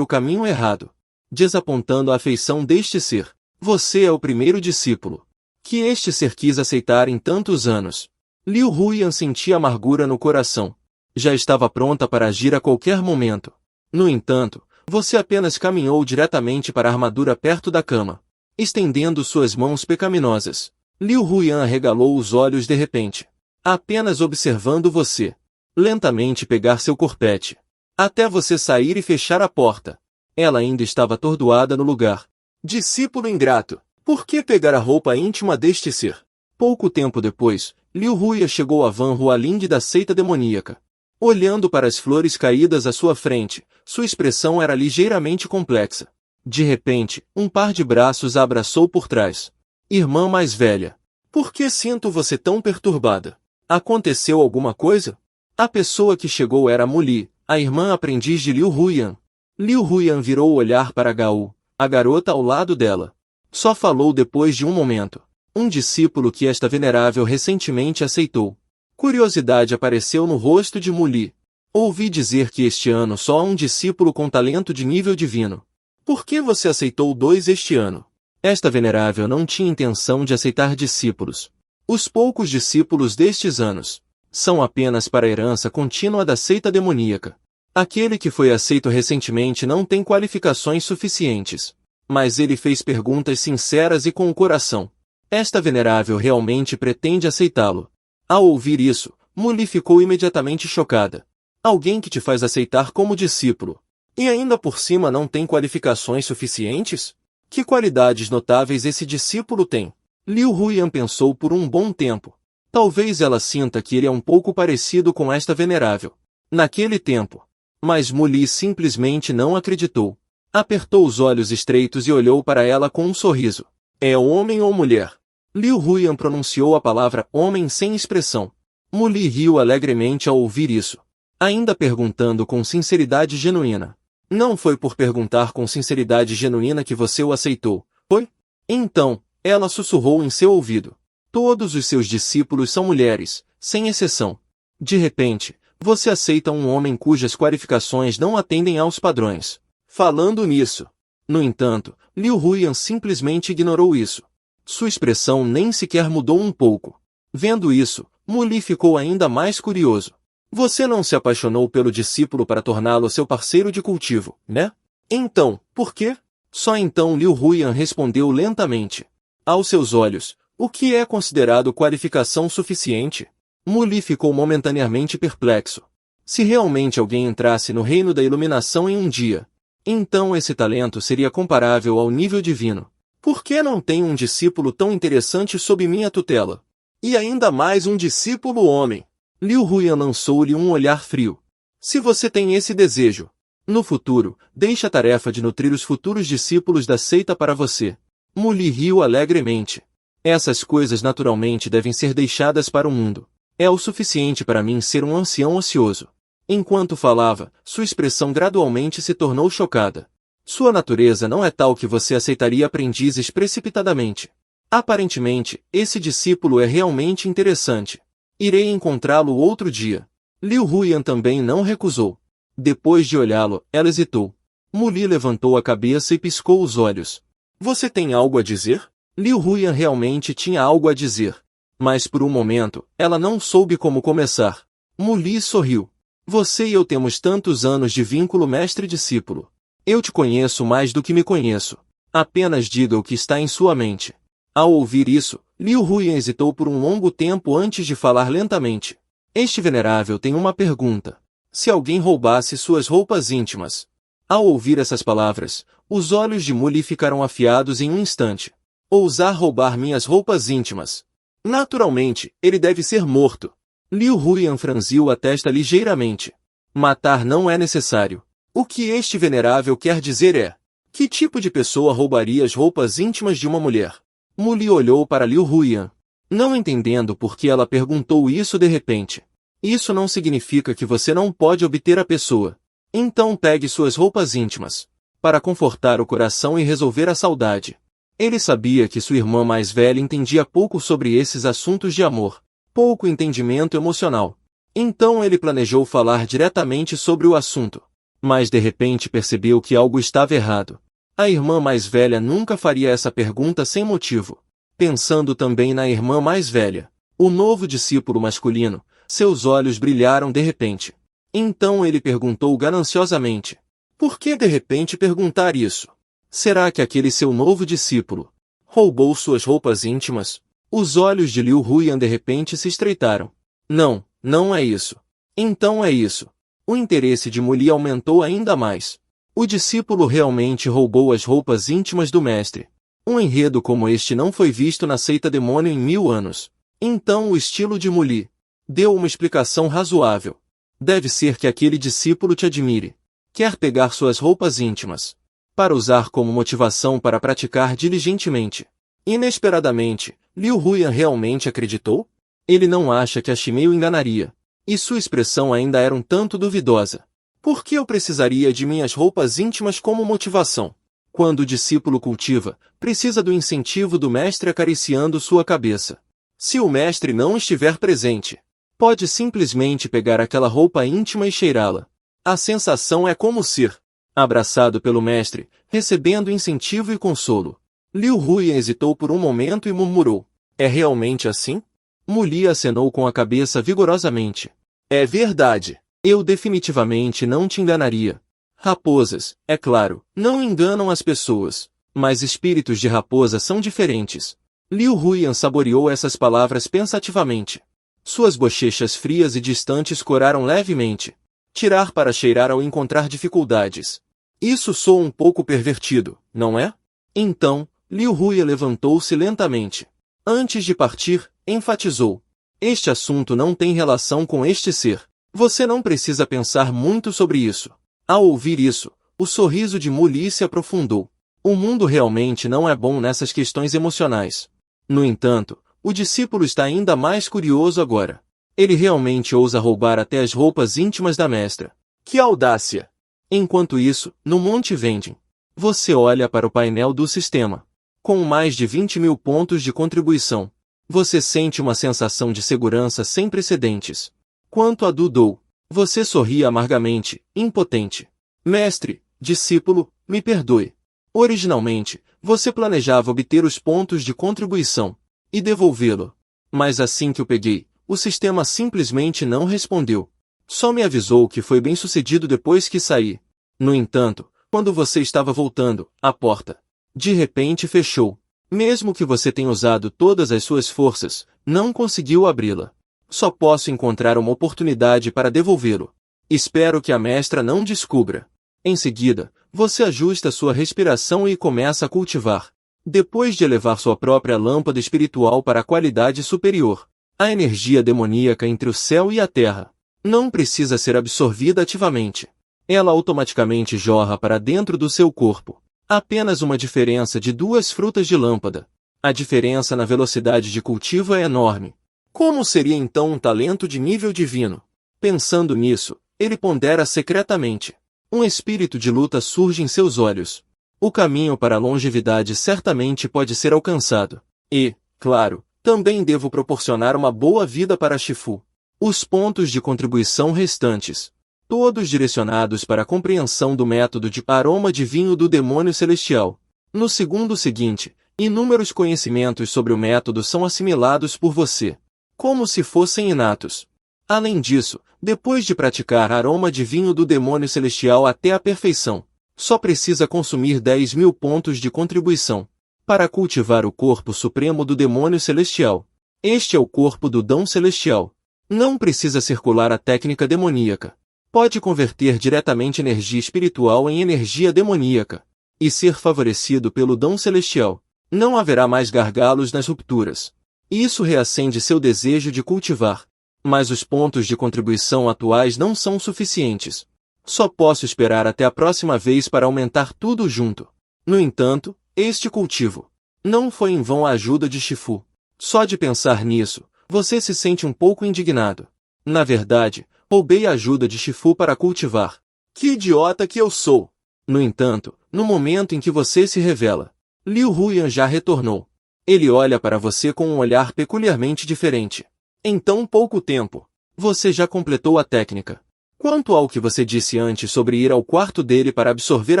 o caminho errado, desapontando a afeição deste ser. Você é o primeiro discípulo que este ser quis aceitar em tantos anos. Liu Huyan sentia amargura no coração. Já estava pronta para agir a qualquer momento. No entanto, você apenas caminhou diretamente para a armadura perto da cama, estendendo suas mãos pecaminosas. Liu Huyan arregalou os olhos de repente, apenas observando você. Lentamente pegar seu corpete. Até você sair e fechar a porta. Ela ainda estava atordoada no lugar. Discípulo ingrato, por que pegar a roupa íntima deste ser? Pouco tempo depois, Liu Huyan chegou a Van Hualinde da seita demoníaca. Olhando para as flores caídas à sua frente, sua expressão era ligeiramente complexa. De repente, um par de braços a abraçou por trás. Irmã mais velha, por que sinto você tão perturbada? Aconteceu alguma coisa? A pessoa que chegou era Muli, a irmã aprendiz de Liu Huyan. Liu Huyan virou o olhar para Gao, a garota ao lado dela. Só falou depois de um momento. Um discípulo que esta venerável recentemente aceitou. Curiosidade apareceu no rosto de Muli. Ouvi dizer que este ano só há um discípulo com talento de nível divino. Por que você aceitou 2 este ano? Esta venerável não tinha intenção de aceitar discípulos. Os poucos discípulos destes anos são apenas para a herança contínua da seita demoníaca. Aquele que foi aceito recentemente não tem qualificações suficientes. Mas ele fez perguntas sinceras e com o coração. Esta venerável realmente pretende aceitá-lo. Ao ouvir isso, Muli ficou imediatamente chocada. Alguém que te faz aceitar como discípulo. E ainda por cima não tem qualificações suficientes? Que qualidades notáveis esse discípulo tem? Liu Huyan pensou por um bom tempo. Talvez ela sinta que ele é um pouco parecido com esta venerável. Naquele tempo. Mas Muli simplesmente não acreditou. Apertou os olhos estreitos e olhou para ela com um sorriso. É homem ou mulher? Liu Huyan pronunciou a palavra homem sem expressão. Muli riu alegremente ao ouvir isso. Ainda perguntando com sinceridade genuína. Não foi por perguntar com sinceridade genuína que você o aceitou, foi? Então, ela sussurrou em seu ouvido. Todos os seus discípulos são mulheres, sem exceção. De repente, você aceita um homem cujas qualificações não atendem aos padrões. Falando nisso. No entanto, Liu Huyan simplesmente ignorou isso. Sua expressão nem sequer mudou um pouco. Vendo isso, Muli ficou ainda mais curioso. Você não se apaixonou pelo discípulo para torná-lo seu parceiro de cultivo, né? Então, por quê? Só então Liu Huyan respondeu lentamente. Aos seus olhos, o que é considerado qualificação suficiente? Muli ficou momentaneamente perplexo. Se realmente alguém entrasse no reino da iluminação em um dia, então esse talento seria comparável ao nível divino. Por que não tenho um discípulo tão interessante sob minha tutela? E ainda mais um discípulo homem. Liu Huyan lançou-lhe um olhar frio. Se você tem esse desejo, no futuro, deixe a tarefa de nutrir os futuros discípulos da seita para você. Muli riu alegremente. Essas coisas naturalmente devem ser deixadas para o mundo. É o suficiente para mim ser um ancião ocioso. Enquanto falava, sua expressão gradualmente se tornou chocada. Sua natureza não é tal que você aceitaria aprendizes precipitadamente. Aparentemente, esse discípulo é realmente interessante. Irei encontrá-lo outro dia. Liu Huyan também não recusou. Depois de olhá-lo, ela hesitou. Muli levantou a cabeça e piscou os olhos. Você tem algo a dizer? Liu Huyan realmente tinha algo a dizer. Mas por um momento, ela não soube como começar. Muli sorriu. Você e eu temos tantos anos de vínculo mestre-discípulo. Eu te conheço mais do que me conheço. Apenas diga o que está em sua mente. Ao ouvir isso, Liu Huyan hesitou por um longo tempo antes de falar lentamente. Este venerável tem uma pergunta. Se alguém roubasse suas roupas íntimas. Ao ouvir essas palavras, os olhos de Muli ficaram afiados em um instante. Ousar roubar minhas roupas íntimas. Naturalmente, ele deve ser morto. Liu Huyan franziu a testa ligeiramente. Matar não é necessário. O que este venerável quer dizer é: que tipo de pessoa roubaria as roupas íntimas de uma mulher? Muli olhou para Liu Huyan, não entendendo por que ela perguntou isso de repente. Isso não significa que você não pode obter a pessoa. Então pegue suas roupas íntimas, para confortar o coração e resolver a saudade. Ele sabia que sua irmã mais velha entendia pouco sobre esses assuntos de amor, pouco entendimento emocional. Então ele planejou falar diretamente sobre o assunto. Mas de repente percebeu que algo estava errado. A irmã mais velha nunca faria essa pergunta sem motivo. Pensando também na irmã mais velha, o novo discípulo masculino, seus olhos brilharam de repente. Então ele perguntou gananciosamente. Por que de repente perguntar isso? Será que aquele seu novo discípulo roubou suas roupas íntimas? Os olhos de Liu Huyan de repente se estreitaram. Não, não é isso. Então é isso. O interesse de Muli aumentou ainda mais. O discípulo realmente roubou as roupas íntimas do mestre. Um enredo como este não foi visto na seita demônio em 1000 anos. Então o estilo de Muli deu uma explicação razoável. Deve ser que aquele discípulo te admire. Quer pegar suas roupas íntimas para usar como motivação para praticar diligentemente. Inesperadamente, Liu Huyan realmente acreditou? Ele não acha que a Shimei o enganaria. E sua expressão ainda era um tanto duvidosa. Por que eu precisaria de minhas roupas íntimas como motivação? Quando o discípulo cultiva, precisa do incentivo do mestre acariciando sua cabeça. Se o mestre não estiver presente, Pode simplesmente pegar aquela roupa íntima e cheirá-la. A sensação é como ser abraçado pelo mestre, recebendo incentivo e consolo. Liu Huyan hesitou por um momento e murmurou: é realmente assim? Mu Li acenou com a cabeça vigorosamente. É verdade. Eu definitivamente não te enganaria. Raposas, é claro, não enganam as pessoas, mas espíritos de raposa são diferentes. Liu Huyan saboreou essas palavras pensativamente. Suas bochechas frias e distantes coraram levemente. Tirar para cheirar ao encontrar dificuldades. Isso soa um pouco pervertido, não é? Então, Liu Huyan levantou-se lentamente. Antes de partir, enfatizou: este assunto não tem relação com este ser. Você não precisa pensar muito sobre isso. Ao ouvir isso, o sorriso de Mu Li se aprofundou. O mundo realmente não é bom nessas questões emocionais. No entanto, o discípulo está ainda mais curioso agora. Ele realmente ousa roubar até as roupas íntimas da mestra. Que audácia! Enquanto isso, no Monte Vending, você olha para o painel do sistema. Com mais de 20.000 pontos de contribuição, você sente uma sensação de segurança sem precedentes. Quanto a Dudou, você sorri amargamente, impotente. Mestre, discípulo, me perdoe. Originalmente, você planejava obter os pontos de contribuição e devolvê-lo. Mas assim que o peguei, o sistema simplesmente não respondeu. Só me avisou que foi bem-sucedido depois que saí. No entanto, quando você estava voltando, a porta de repente fechou. Mesmo que você tenha usado todas as suas forças, não conseguiu abri-la. Só posso encontrar uma oportunidade para devolvê-lo. Espero que a mestra não descubra. Em seguida, você ajusta sua respiração e começa a cultivar. Depois de elevar sua própria lâmpada espiritual para a qualidade superior, a energia demoníaca entre o céu e a terra não precisa ser absorvida ativamente. Ela automaticamente jorra para dentro do seu corpo. Apenas uma diferença de 2 frutas de lâmpada. A diferença na velocidade de cultivo é enorme. Como seria então um talento de nível divino? Pensando nisso, ele pondera secretamente. Um espírito de luta surge em seus olhos. O caminho para a longevidade certamente pode ser alcançado. E, claro, também devo proporcionar uma boa vida para Shifu. Os pontos de contribuição restantes, todos direcionados para a compreensão do método de aroma de vinho do demônio celestial. No segundo seguinte, inúmeros conhecimentos sobre o método são assimilados por você, como se fossem inatos. Além disso, depois de praticar aroma de vinho do demônio celestial até a perfeição, só precisa consumir 10.000 pontos de contribuição para cultivar o corpo supremo do demônio celestial. Este é o corpo do Dão Celestial. Não precisa circular a técnica demoníaca. Pode converter diretamente energia espiritual em energia demoníaca e ser favorecido pelo Dão Celestial. Não haverá mais gargalos nas rupturas. Isso reacende seu desejo de cultivar. Mas os pontos de contribuição atuais não são suficientes. Só posso esperar até a próxima vez para aumentar tudo junto. No entanto, este cultivo não foi em vão a ajuda de Shifu. Só de pensar nisso, você se sente um pouco indignado. Na verdade, roubei a ajuda de Shifu para cultivar. Que idiota que eu sou! No entanto, no momento em que você se revela, Liu Huyan já retornou. Ele olha para você com um olhar peculiarmente diferente. Em tão pouco tempo, você já completou a técnica. Quanto ao que você disse antes sobre ir ao quarto dele para absorver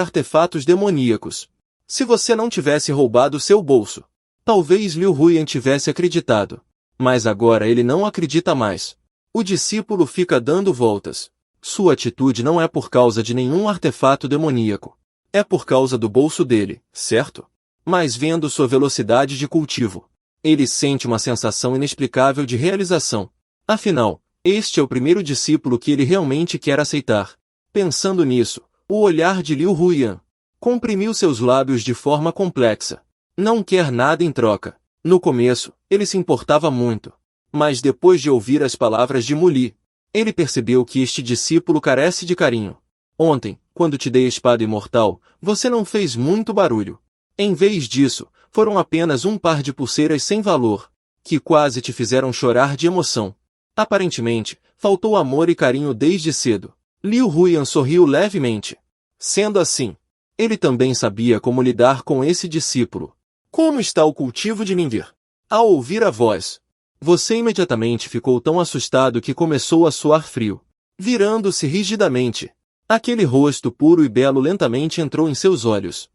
artefatos demoníacos, se você não tivesse roubado seu bolso, talvez Liu Huyan tivesse acreditado. Mas agora ele não acredita mais. O discípulo fica dando voltas. Sua atitude não é por causa de nenhum artefato demoníaco. É por causa do bolso dele, certo? Mas vendo sua velocidade de cultivo, ele sente uma sensação inexplicável de realização. Afinal, este é o primeiro discípulo que ele realmente quer aceitar. Pensando nisso, o olhar de Liu Huyan comprimiu seus lábios de forma complexa. Não quer nada em troca. No começo, ele se importava muito. Mas depois de ouvir as palavras de Mu Li, ele percebeu que este discípulo carece de carinho. Ontem, quando te dei a espada imortal, você não fez muito barulho. Em vez disso, foram apenas um par de pulseiras sem valor, que quase te fizeram chorar de emoção. Aparentemente, faltou amor e carinho desde cedo. Liu Huyan sorriu levemente. Sendo assim, ele também sabia como lidar com esse discípulo. Como está o cultivo de Ninvir? Ao ouvir a voz Você imediatamente ficou tão assustado que começou a suar frio. Virando-se rigidamente, aquele rosto puro e belo lentamente entrou em seus olhos.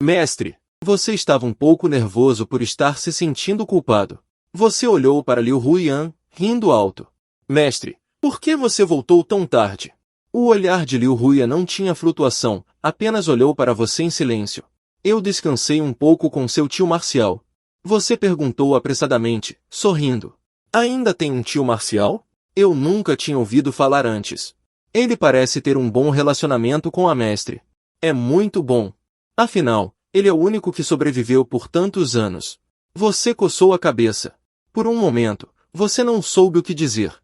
Mestre, você estava um pouco nervoso por estar se sentindo culpado. Você olhou para Liu Huiyan, rindo alto. Mestre, por que você voltou tão tarde? O olhar de Liu Huiyan não tinha flutuação, apenas olhou para você em silêncio. Eu descansei um pouco com seu tio Marcial. Você perguntou apressadamente, sorrindo. Ainda tem um tio Marcial? Eu nunca tinha ouvido falar antes. Ele parece ter um bom relacionamento com a mestre. É muito bom. Afinal, ele é o único que sobreviveu por tantos anos. Você coçou a cabeça. Por um momento, você não soube o que dizer.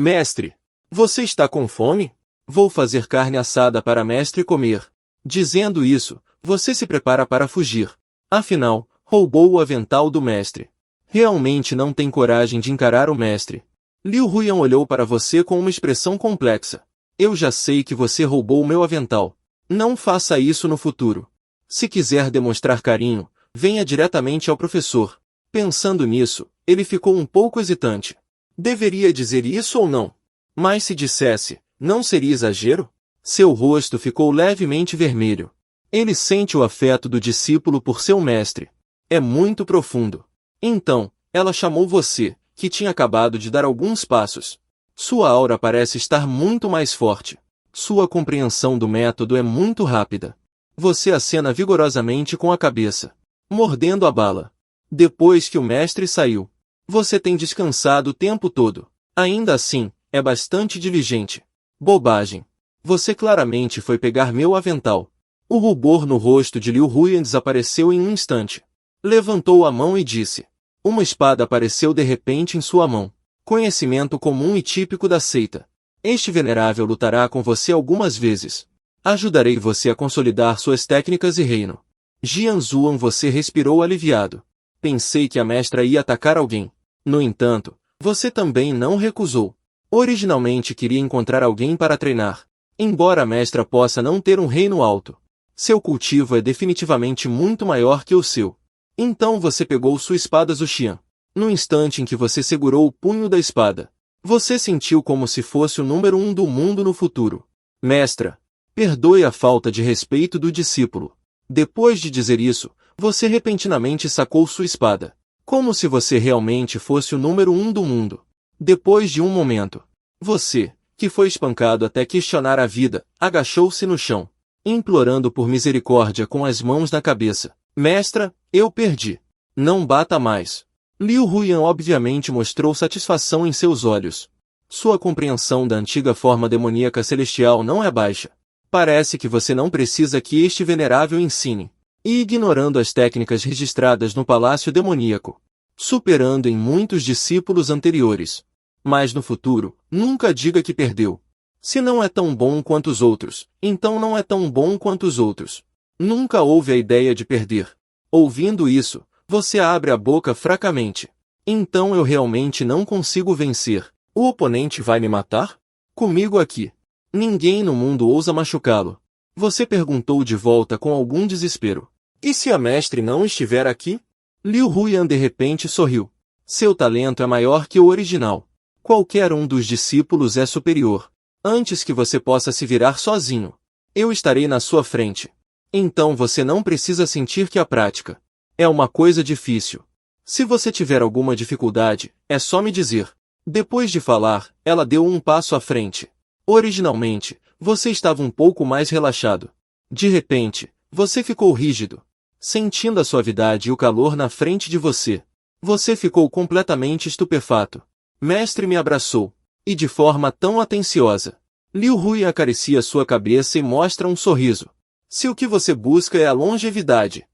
Mestre, você está com fome? Vou fazer carne assada para a mestre comer. Dizendo isso, você se prepara para fugir. Afinal, roubou o avental do mestre. Realmente não tem coragem de encarar o mestre. Liu Huiyan olhou para você com uma expressão complexa. Eu já sei que você roubou o meu avental. Não faça isso no futuro. Se quiser demonstrar carinho, venha diretamente ao professor. Pensando nisso, ele ficou um pouco hesitante. Deveria dizer isso ou não? Mas se dissesse, não seria exagero? Seu rosto ficou levemente vermelho. Ele sente o afeto do discípulo por seu mestre. É muito profundo. Então, ela chamou você, que tinha acabado de dar alguns passos. Sua aura parece estar muito mais forte. Sua compreensão do método é muito rápida. Você acena vigorosamente com a cabeça, mordendo a bala. Depois que o mestre saiu, você tem descansado o tempo todo. Ainda assim, é bastante diligente. Bobagem. Você claramente foi pegar meu avental. O rubor no rosto de Liu Huiyan desapareceu em um instante. Levantou a mão e disse. Uma espada apareceu de repente em sua mão. Conhecimento comum e típico da seita. Este venerável lutará com você algumas vezes. Ajudarei você a consolidar suas técnicas e reino. Jian Zuan, você respirou aliviado. Pensei que a mestra ia atacar alguém. No entanto, você também não recusou. Originalmente queria encontrar alguém para treinar. Embora a mestra possa não ter um reino alto, seu cultivo é definitivamente muito maior que o seu. Então você pegou sua espada Zuxian. No instante em que você segurou o punho da espada, você sentiu como se fosse o número 1 do mundo no futuro. Mestra, perdoe a falta de respeito do discípulo. Depois de dizer isso, você repentinamente sacou sua espada. Como se você realmente fosse o número 1 do mundo. Depois de um momento, você, que foi espancado até questionar a vida, agachou-se no chão, implorando por misericórdia com as mãos na cabeça. Mestra, eu perdi. Não bata mais. Liu Huiyan obviamente mostrou satisfação em seus olhos. Sua compreensão da antiga forma demoníaca celestial não é baixa. Parece que você não precisa que este venerável ensine. E ignorando as técnicas registradas no palácio demoníaco, superando em muitos discípulos anteriores. Mas no futuro, nunca diga que perdeu. Se não é tão bom quanto os outros, então não é tão bom quanto os outros. Nunca houve a ideia de perder. Ouvindo isso, você abre a boca fracamente. Então eu realmente não consigo vencer. O oponente vai me matar? Comigo aqui. Ninguém no mundo ousa machucá-lo. Você perguntou de volta com algum desespero. E se a mestre não estiver aqui? Liu Huiyan de repente sorriu. Seu talento é maior que o original. Qualquer um dos discípulos é superior. Antes que você possa se virar sozinho, eu estarei na sua frente. Então você não precisa sentir que a prática é uma coisa difícil. Se você tiver alguma dificuldade, é só me dizer. Depois de falar, ela deu um passo à frente. Originalmente, você estava um pouco mais relaxado. De repente, você ficou rígido, sentindo a suavidade e o calor na frente de você. Você ficou completamente estupefato. Mestre me abraçou, e de forma tão atenciosa. Liu Huiyan acaricia sua cabeça e mostra um sorriso. Se o que você busca é a longevidade,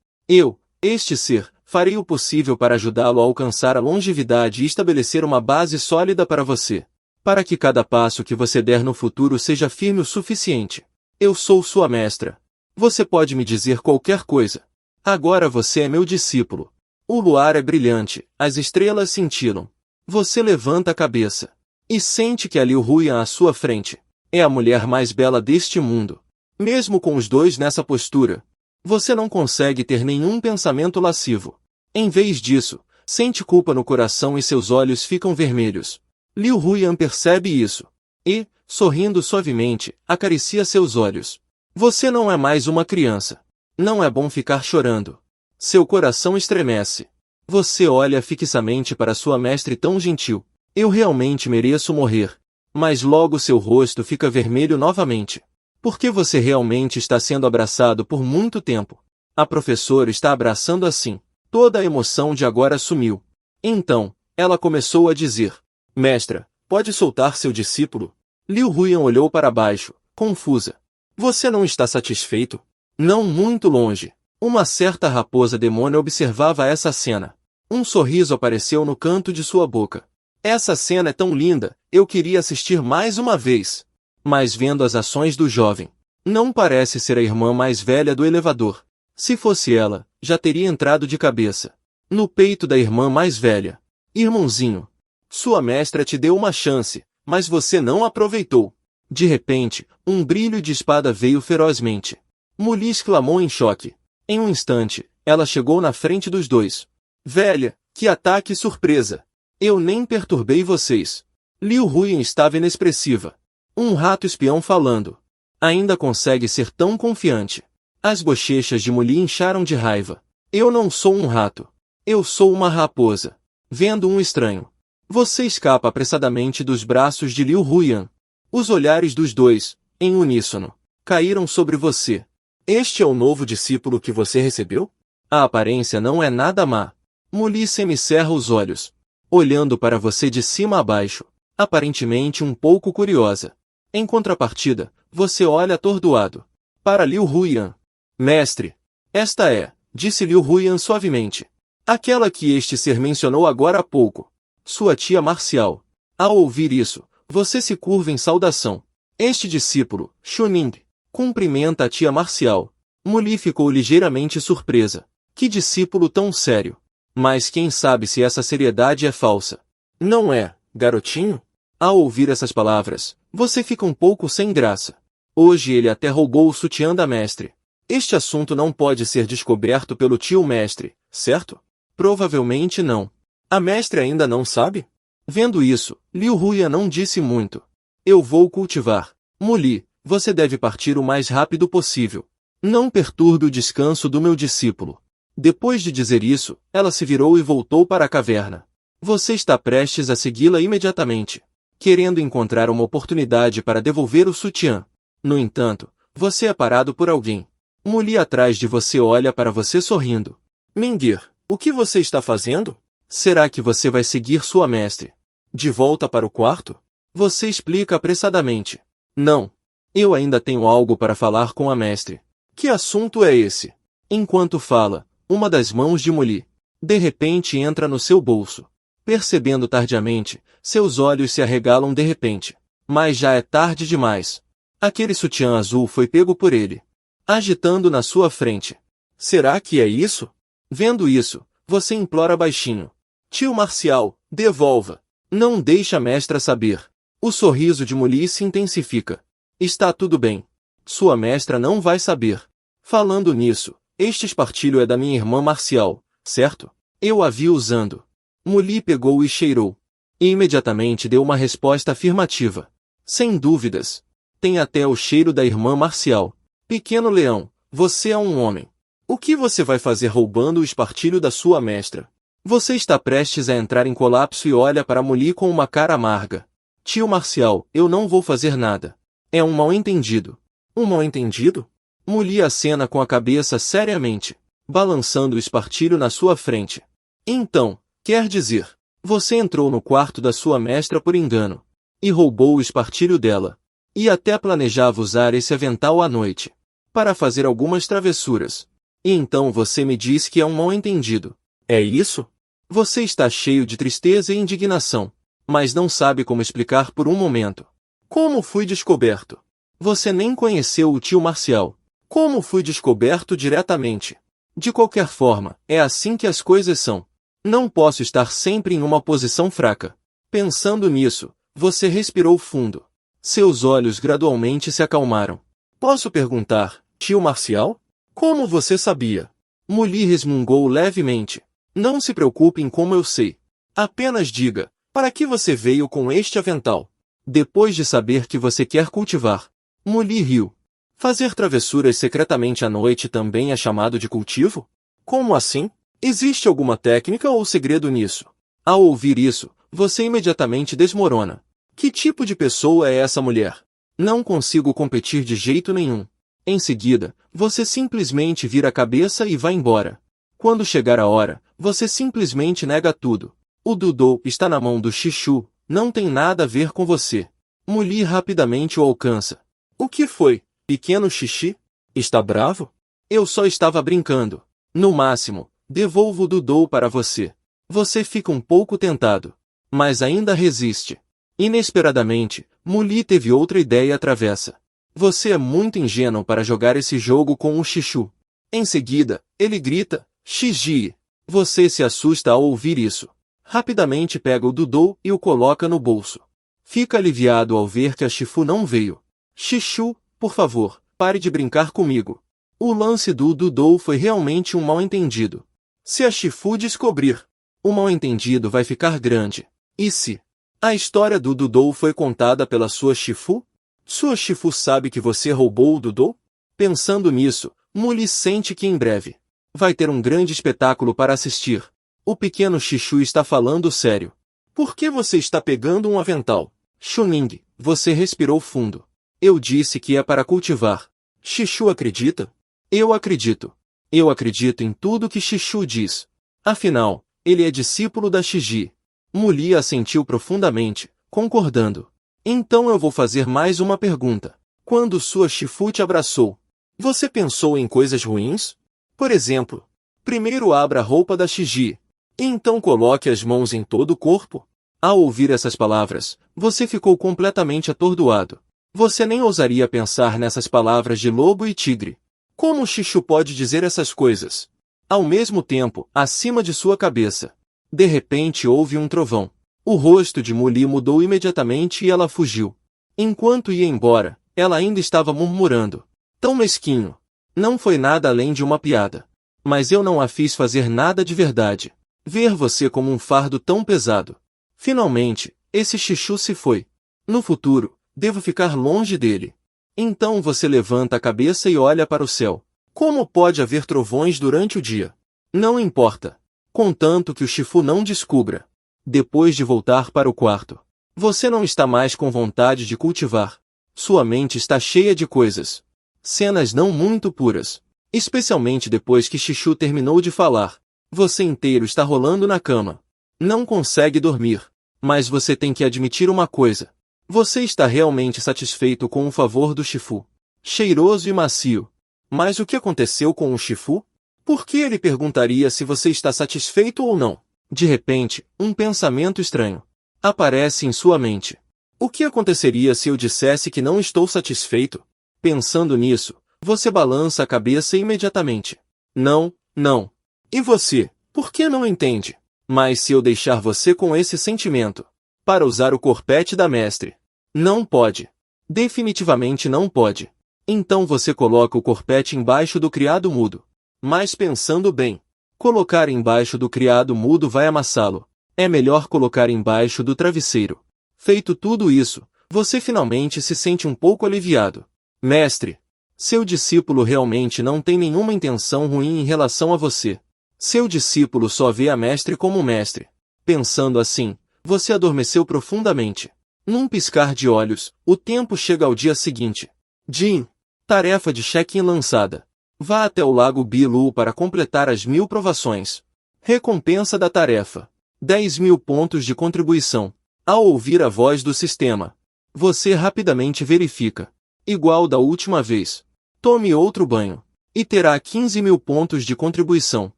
este ser, farei o possível para ajudá-lo a alcançar a longevidade e estabelecer uma base sólida para você. Para que cada passo que você der no futuro seja firme o suficiente. Eu sou sua mestra. Você pode me dizer qualquer coisa. Agora você é meu discípulo. O luar é brilhante, as estrelas cintilam. Você levanta a cabeça e sente que a Liu Huiyan à sua frente é a mulher mais bela deste mundo. Mesmo com os dois nessa postura, você não consegue ter nenhum pensamento lascivo. Em vez disso, Sente culpa no coração e seus olhos ficam vermelhos. Liu Huyan percebe isso. E, sorrindo suavemente, acaricia seus olhos. Você não é mais uma criança. Não é bom ficar chorando. Seu coração estremece. Você olha fixamente para sua mestre tão gentil. Eu realmente mereço morrer. Mas logo seu rosto fica vermelho novamente. Porque você realmente está sendo abraçado por muito tempo. A professora está abraçando assim. Toda a emoção de agora sumiu. Então, ela começou a dizer: Mestra, pode soltar seu discípulo? Liu Huyan olhou para baixo, confusa. Você não está satisfeito? Não muito longe. Uma certa raposa demônio observava essa cena. Um sorriso apareceu no canto de sua boca. Essa cena é tão linda, eu queria assistir mais uma vez. Mas vendo as ações do jovem, não parece ser a irmã mais velha do elevador. Se fosse ela, já teria entrado de cabeça no peito da irmã mais velha. Irmãozinho, sua mestra te deu uma chance, mas você não aproveitou. De repente, um brilho de espada veio ferozmente. Muli exclamou em choque. Em um instante, ela chegou na frente dos dois. Velha, que ataque surpresa! Eu nem perturbei vocês. Liu Huyan estava inexpressiva. Um rato espião falando. Ainda consegue ser tão confiante. As bochechas de Muli incharam de raiva. Eu não sou um rato. Eu sou uma raposa. Vendo um estranho. Você escapa apressadamente dos braços de Liu Huyan. Os olhares dos dois, em uníssono, caíram sobre você. Este é o novo discípulo que você recebeu? A aparência não é nada má. Muli semicerra os olhos, olhando para você de cima a baixo, aparentemente um pouco curiosa. Em contrapartida, você olha atordoado para Liu Huyan. Mestre, esta é, disse Liu Huyan suavemente, aquela que este ser mencionou agora há pouco. Sua tia marcial. Ao ouvir isso, você se curva em saudação. Este discípulo, Chuning, cumprimenta a tia marcial. Muli ficou ligeiramente surpresa. Que discípulo tão sério. Mas quem sabe se essa seriedade é falsa? Não é, garotinho? Ao ouvir essas palavras, você fica um pouco sem graça. Hoje ele até roubou o sutiã da mestre. Este assunto não pode ser descoberto pelo tio mestre, certo? Provavelmente não. A mestre ainda não sabe? Vendo isso, Liu Huyan não disse muito. Eu vou cultivar. Muli, você deve partir o mais rápido possível. Não perturbe o descanso do meu discípulo. Depois de dizer isso, ela se virou e voltou para a caverna. Você está prestes a segui-la imediatamente, querendo encontrar uma oportunidade para devolver o sutiã. No entanto, você é parado por alguém. Muli atrás de você olha para você sorrindo. Mingir, o que você está fazendo? Será que você vai seguir sua mestre de volta para o quarto? Você explica apressadamente. Não. Eu ainda tenho algo para falar com a mestre. Que assunto é esse? Enquanto fala, uma das mãos de Muli, de repente entra no seu bolso. Percebendo tardiamente, seus olhos se arregalam de repente. Mas já é tarde demais. Aquele sutiã azul foi pego por ele, agitando na sua frente. Será que é isso? Vendo isso, você implora baixinho. Tio Marcial, devolva. Não deixe a mestra saber. O sorriso de Muli se intensifica. Está tudo bem. Sua mestra não vai saber. Falando nisso, este espartilho é da minha irmã Marcial, certo? Eu a vi usando. Muli pegou e cheirou. E imediatamente deu uma resposta afirmativa. Sem dúvidas. Tem até o cheiro da irmã Marcial. Pequeno leão, você é um homem. O que você vai fazer roubando o espartilho da sua mestra? Você está prestes a entrar em colapso e olha para Muli com uma cara amarga. Tio Marcial, eu não vou fazer nada. É um mal-entendido. Um mal-entendido? Muli acena com a cabeça seriamente, balançando o espartilho na sua frente. Então, quer dizer, você entrou no quarto da sua mestra por engano e roubou o espartilho dela. E até planejava usar esse avental à noite para fazer algumas travessuras. E então você me diz que é um mal-entendido. É isso? Você está cheio de tristeza e indignação, mas não sabe como explicar por um momento. Como fui descoberto? Você nem conheceu o tio Marcial. Como fui descoberto diretamente? De qualquer forma, é assim que as coisas são. Não posso estar sempre em uma posição fraca. Pensando nisso, você respirou fundo. Seus olhos gradualmente se acalmaram. Posso perguntar, tio Marcial? Como você sabia? Muli resmungou levemente. Não se preocupe em como eu sei. Apenas diga, para que você veio com este avental? Depois de saber que você quer cultivar. Molly riu. Fazer travessuras secretamente à noite também é chamado de cultivo? Como assim? Existe alguma técnica ou segredo nisso? Ao ouvir isso, você imediatamente desmorona. Que tipo de pessoa é essa mulher? Não consigo competir de jeito nenhum. Em seguida, você simplesmente vira a cabeça e vai embora. Quando chegar a hora, você simplesmente nega tudo. O Dudou está na mão do Xixiu, não tem nada a ver com você. Molly rapidamente o alcança. O que foi, pequeno Xixi? Está bravo? Eu só estava brincando. No máximo, devolvo o Dudou para você. Você fica um pouco tentado, mas ainda resiste. Inesperadamente, Molly teve outra ideia travessa. Você é muito ingênuo para jogar esse jogo com o Xixiu. Em seguida, ele grita, Xixi. Você se assusta ao ouvir isso. Rapidamente pega o Dudou e o coloca no bolso. Fica aliviado ao ver que a Shifu não veio. Xixiu, por favor, pare de brincar comigo. O lance do Dudou foi realmente um mal-entendido. Se a Shifu descobrir, o mal-entendido vai ficar grande. E se a história do Dudou foi contada pela sua Shifu? Sua Shifu sabe que você roubou o Dudou? Pensando nisso, Molly sente que em breve vai ter um grande espetáculo para assistir. O pequeno Xixiu está falando sério. Por que você está pegando um avental? Chuning, você respirou fundo. Eu disse que é para cultivar. Xixiu acredita? Eu acredito. Eu acredito em tudo que Xixiu diz. Afinal, ele é discípulo da Shiji. Molly assentiu profundamente, concordando. Então eu vou fazer mais uma pergunta. Quando sua Shifu te abraçou, você pensou em coisas ruins? Por exemplo, primeiro abra a roupa da Shiji, e então coloque as mãos em todo o corpo. Ao ouvir essas palavras, você ficou completamente atordoado. Você nem ousaria pensar nessas palavras de lobo e tigre. Como Xixiu pode dizer essas coisas? Ao mesmo tempo, acima de sua cabeça. De repente houve um trovão. O rosto de Molly mudou imediatamente e ela fugiu. Enquanto ia embora, ela ainda estava murmurando. Tão mesquinho. Não foi nada além de uma piada. Mas eu não a fiz fazer nada de verdade. Ver você como um fardo tão pesado. Finalmente, esse Xixiu se foi. No futuro, devo ficar longe dele. Então você levanta a cabeça e olha para o céu. Como pode haver trovões durante o dia? Não importa. Contanto que o Shifu não descubra. Depois de voltar para o quarto, você não está mais com vontade de cultivar. Sua mente está cheia de coisas. Cenas não muito puras. Especialmente depois que Xixiu terminou de falar. Você inteiro está rolando na cama. Não consegue dormir. Mas você tem que admitir uma coisa. Você está realmente satisfeito com o favor do Shifu. Cheiroso e macio. Mas o que aconteceu com o Shifu? Por que ele perguntaria se você está satisfeito ou não? De repente, um pensamento estranho aparece em sua mente. O que aconteceria se eu dissesse que não estou satisfeito? Pensando nisso, você balança a cabeça imediatamente. Não, não. E você, por que não entende? Mas se eu deixar você com esse sentimento, para usar o corpete da mestre, não pode. Definitivamente não pode. Então você coloca o corpete embaixo do criado mudo. Mas pensando bem, colocar embaixo do criado mudo vai amassá-lo. É melhor colocar embaixo do travesseiro. Feito tudo isso, você finalmente se sente um pouco aliviado. Mestre, seu discípulo realmente não tem nenhuma intenção ruim em relação a você. Seu discípulo só vê a mestre como mestre. Pensando assim, você adormeceu profundamente. Num piscar de olhos, o tempo chega ao dia seguinte. Jin, tarefa de check-in lançada. Vá até o lago Bilu para completar as 1000 provações. Recompensa da tarefa. 10.000 pontos de contribuição. Ao ouvir a voz do sistema, você rapidamente verifica. Igual da última vez. Tome outro banho. E terá 15.000 pontos de contribuição.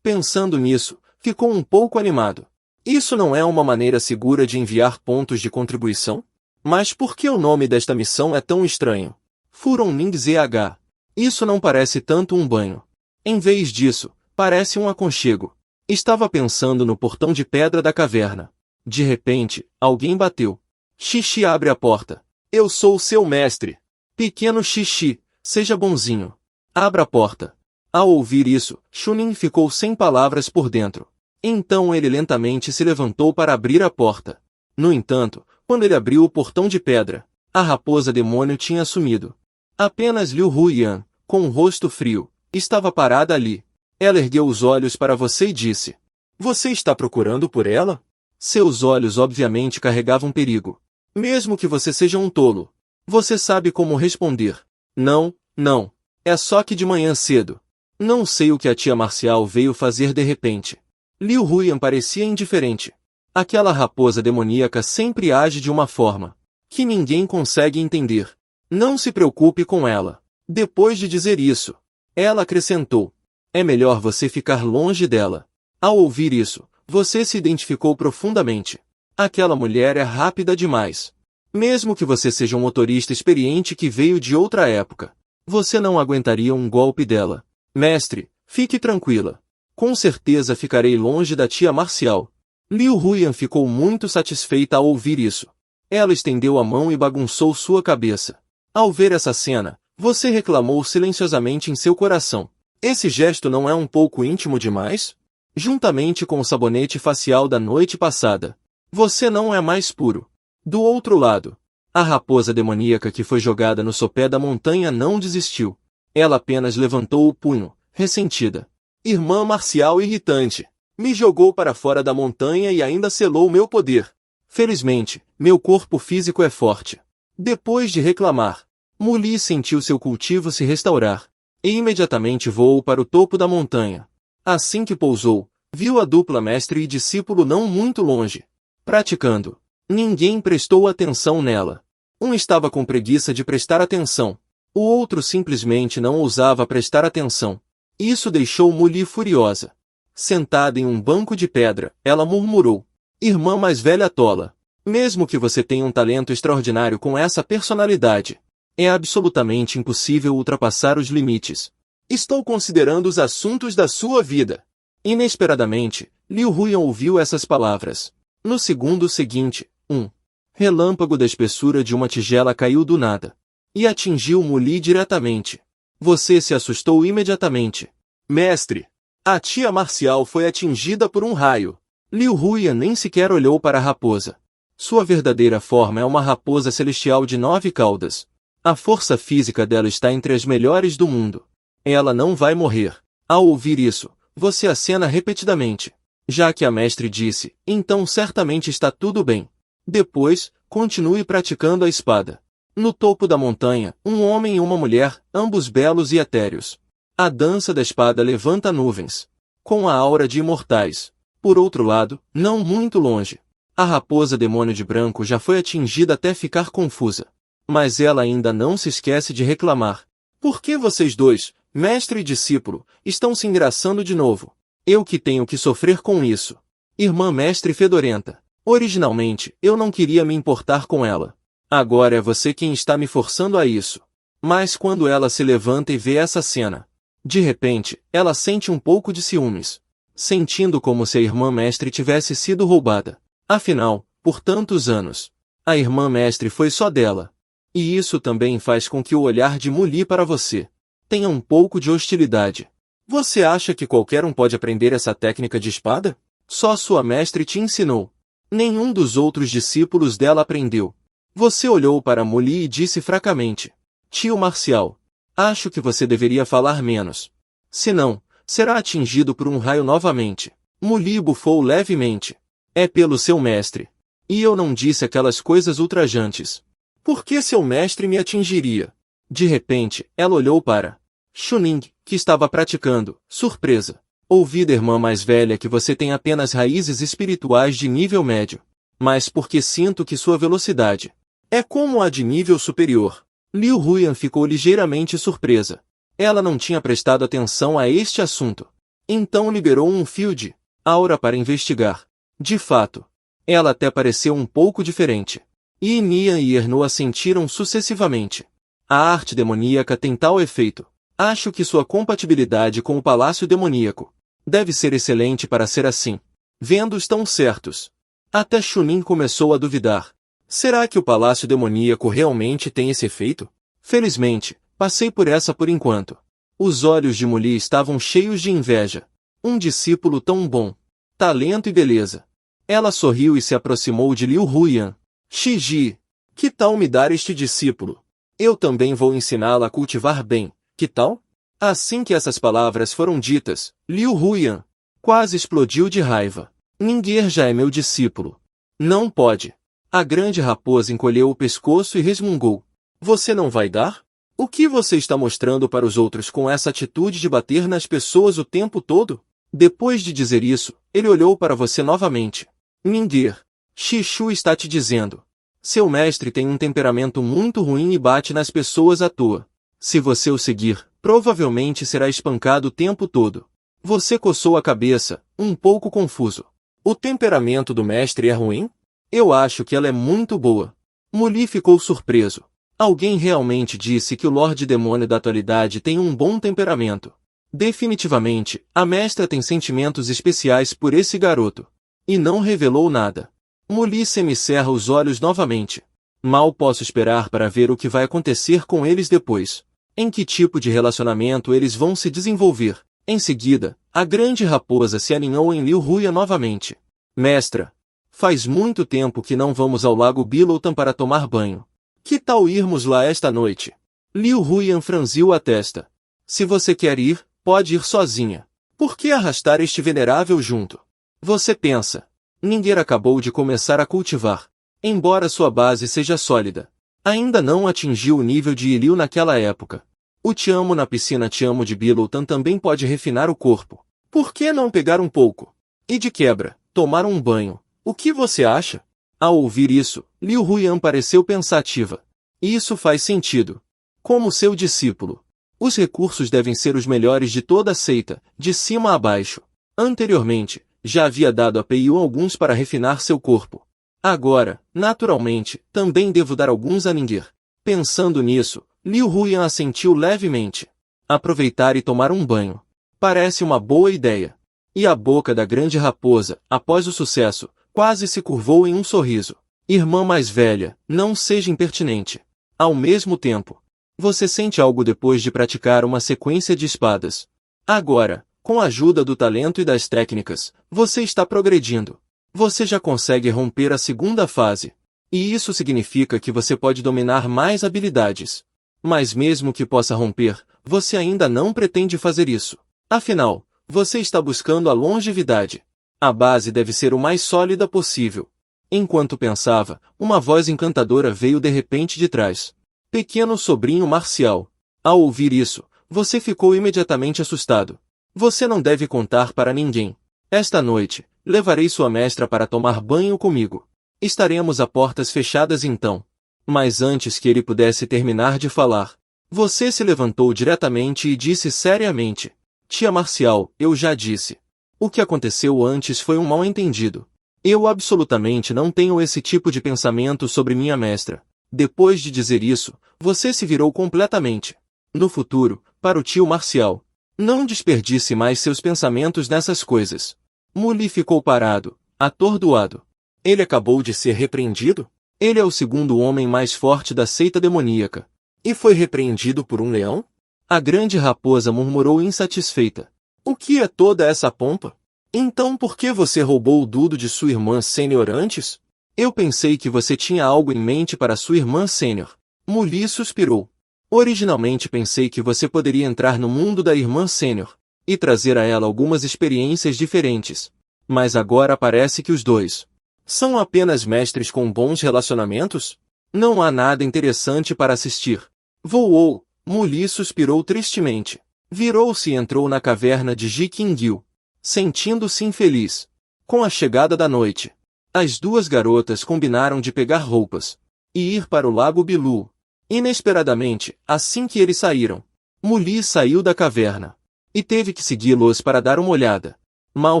Pensando nisso, ficou um pouco animado. Isso não é uma maneira segura de enviar pontos de contribuição? Mas por que o nome desta missão é tão estranho? Furon Ning ZH. Isso não parece tanto um banho. Em vez disso, parece um aconchego. Estava pensando no portão de pedra da caverna. De repente, alguém bateu. Xixi abre a porta. Eu sou o seu mestre. Pequeno Xixi, seja bonzinho. Abra a porta. Ao ouvir isso, Chunin ficou sem palavras por dentro. Então ele lentamente se levantou para abrir a porta. No entanto, quando ele abriu o portão de pedra, a raposa demônio tinha sumido. Apenas Liu Huyan, com um rosto frio, estava parada ali. Ela ergueu os olhos para você e disse: "Você está procurando por ela?" Seus olhos obviamente carregavam perigo. Mesmo que você seja um tolo, você sabe como responder. Não, não. É só que de manhã cedo. Não sei o que a tia Marcial veio fazer de repente. Liu Huyan parecia indiferente. Aquela raposa demoníaca sempre age de uma forma que ninguém consegue entender. Não se preocupe com ela. Depois de dizer isso, ela acrescentou: "É melhor você ficar longe dela." Ao ouvir isso, você se identificou profundamente. Aquela mulher é rápida demais. Mesmo que você seja um motorista experiente que veio de outra época, você não aguentaria um golpe dela. Mestre, fique tranquila. Com certeza ficarei longe da tia Marcial. Liu Huyan ficou muito satisfeita ao ouvir isso. Ela estendeu a mão e bagunçou sua cabeça. Ao ver essa cena, você reclamou silenciosamente em seu coração: "Esse gesto não é um pouco íntimo demais?" Juntamente com o sabonete facial da noite passada, você não é mais puro. Do outro lado, a raposa demoníaca que foi jogada no sopé da montanha não desistiu. Ela apenas levantou o punho, ressentida. "Irmã Marcial irritante. Me jogou para fora da montanha e ainda selou meu poder. Felizmente, meu corpo físico é forte." Depois de reclamar, Mu Li sentiu seu cultivo se restaurar, e imediatamente voou para o topo da montanha. Assim que pousou, viu a dupla mestre e discípulo não muito longe, praticando. Ninguém prestou atenção nela. Um estava com preguiça de prestar atenção. O outro simplesmente não ousava prestar atenção. Isso deixou Mu Li furiosa. Sentada em um banco de pedra, ela murmurou: "Irmã mais velha tola. Mesmo que você tenha um talento extraordinário com essa personalidade, é absolutamente impossível ultrapassar os limites. Estou considerando os assuntos da sua vida." Inesperadamente, Liu Huyan ouviu essas palavras. No segundo seguinte, um relâmpago da espessura de uma tigela caiu do nada e atingiu Mu Li diretamente. Você se assustou imediatamente. "Mestre, a tia Marcial foi atingida por um raio." Liu Huyan nem sequer olhou para a raposa. Sua verdadeira forma é uma raposa celestial de 9 caudas. A força física dela está entre as melhores do mundo. Ela não vai morrer. Ao ouvir isso, você acena repetidamente. Já que a mestre disse, então certamente está tudo bem. Depois, continue praticando a espada. No topo da montanha, um homem e uma mulher, ambos belos e etéreos. A dança da espada levanta nuvens, com a aura de imortais. Por outro lado, não muito longe, a raposa demônio de branco já foi atingida até ficar confusa. Mas ela ainda não se esquece de reclamar. "Por que vocês dois, mestre e discípulo, estão se engraçando de novo? Eu que tenho que sofrer com isso. Irmã mestre fedorenta. Originalmente, eu não queria me importar com ela. Agora é você quem está me forçando a isso." Mas quando ela se levanta e vê essa cena, de repente, ela sente um pouco de ciúmes, sentindo como se a irmã mestre tivesse sido roubada. Afinal, por tantos anos, a irmã mestre foi só dela. E isso também faz com que o olhar de Mu Li para você tenha um pouco de hostilidade. Você acha que qualquer um pode aprender essa técnica de espada? Só sua mestre te ensinou. Nenhum dos outros discípulos dela aprendeu. Você olhou para Mu Li e disse fracamente: "Tio Marcial, acho que você deveria falar menos. Senão, será atingido por um raio novamente." Mu Li bufou levemente. "É pelo seu mestre. E eu não disse aquelas coisas ultrajantes. Por que seu mestre me atingiria?" De repente, ela olhou para Chuning, que estava praticando, surpresa. "Ouvi da irmã mais velha que você tem apenas raízes espirituais de nível médio. Mas porque sinto que sua velocidade é como a de nível superior." Liu Huyan ficou ligeiramente surpresa. Ela não tinha prestado atenção a este assunto. Então liberou um fio de aura para investigar. De fato, ela até pareceu um pouco diferente. E Nian e Ernoa sentiram sucessivamente. A arte demoníaca tem tal efeito. Acho que sua compatibilidade com o palácio demoníaco deve ser excelente para ser assim. Vendo estão certos. Até Chunin começou a duvidar. Será que o palácio demoníaco realmente tem esse efeito? Felizmente, passei por essa por enquanto. Os olhos de Mu Li estavam cheios de inveja. Um discípulo tão bom. talento e beleza. Ela sorriu e se aproximou de Liu Huyan. Shiji, que tal me dar este discípulo? Eu também vou ensiná-la a cultivar bem, que tal? Assim que essas palavras foram ditas, Liu Huyan quase explodiu de raiva. Ningguer já é meu discípulo. Não pode. A grande raposa encolheu o pescoço e resmungou. Você não vai dar? O que você está mostrando para os outros com essa atitude de bater nas pessoas o tempo todo? Depois de dizer isso, ele olhou para você novamente. Ningguer, Xishu está te dizendo. Seu mestre tem um temperamento muito ruim e bate nas pessoas à toa. Se você o seguir, provavelmente será espancado o tempo todo. Você coçou a cabeça, um pouco confuso. O temperamento do mestre é ruim? Eu acho que ela é muito boa. Muli ficou surpreso. Alguém realmente disse que o Lorde Demônio da atualidade tem um bom temperamento. Definitivamente, a mestra tem sentimentos especiais por esse garoto. E não revelou nada. Muli semicerra os olhos novamente. Mal posso esperar para ver o que vai acontecer com eles depois. Em que tipo de relacionamento eles vão se desenvolver? Em seguida, a grande raposa se aninhou em Liu Huyan novamente. Mestra, faz muito tempo que não vamos ao lago Billotan para tomar banho. Que tal irmos lá esta noite? Liu Huyan franziu a testa. Se você quer ir, pode ir sozinha. Por que arrastar este venerável junto? Você pensa. Ningguer acabou de começar a cultivar. Embora sua base seja sólida, ainda não atingiu o nível de Iliu naquela época. O Te Amo na piscina Te Amo de Billotan também pode refinar o corpo. Por que não pegar um pouco? E de quebra, tomar um banho. O que você acha? Ao ouvir isso, Liu Huyan pareceu pensativa. Isso faz sentido. Como seu discípulo, os recursos devem ser os melhores de toda a seita, de cima a baixo. Anteriormente, já havia dado a Peiyu alguns para refinar seu corpo. Agora, naturalmente, também devo dar alguns a Ningguer. Pensando nisso, Liu Huyan assentiu levemente. Aproveitar e tomar um banho. Parece uma boa ideia. E a boca da grande raposa, após o sucesso, quase se curvou em um sorriso. Irmã mais velha, não seja impertinente. Ao mesmo tempo, você sente algo depois de praticar uma sequência de espadas. Agora, com a ajuda do talento e das técnicas, você está progredindo. Você já consegue romper a segunda fase. E isso significa que você pode dominar mais habilidades. Mas mesmo que possa romper, você ainda não pretende fazer isso. Afinal, você está buscando a longevidade. A base deve ser o mais sólida possível. Enquanto pensava, uma voz encantadora veio de repente de trás. Pequeno sobrinho Marcial. Ao ouvir isso, você ficou imediatamente assustado. Você não deve contar para ninguém. Esta noite, levarei sua mestra para tomar banho comigo. Estaremos a portas fechadas então. Mas antes que ele pudesse terminar de falar, você se levantou diretamente e disse seriamente. Tia Marcial, eu já disse. O que aconteceu antes foi um mal-entendido. Eu absolutamente não tenho esse tipo de pensamento sobre minha mestra. Depois de dizer isso, você se virou completamente. No futuro, para o tio Marcial, não desperdice mais seus pensamentos nessas coisas. Muli ficou parado, atordoado. Ele acabou de ser repreendido? Ele é o segundo homem mais forte da seita demoníaca. E foi repreendido por um leão? A grande raposa murmurou insatisfeita. O que é toda essa pompa? Então por que você roubou o dudo de sua irmã sênior antes? Eu pensei que você tinha algo em mente para sua irmã sênior. Muli suspirou. Originalmente pensei que você poderia entrar no mundo da irmã sênior e trazer a ela algumas experiências diferentes. Mas agora parece que os dois são apenas mestres com bons relacionamentos? Não há nada interessante para assistir. Voou. Muli suspirou tristemente. Virou-se e entrou na caverna de Ji Qingyu, sentindo-se infeliz. Com a chegada da noite, as duas garotas combinaram de pegar roupas e ir para o lago Bilu. Inesperadamente, assim que eles saíram, Muli saiu da caverna e teve que segui-los para dar uma olhada. Mal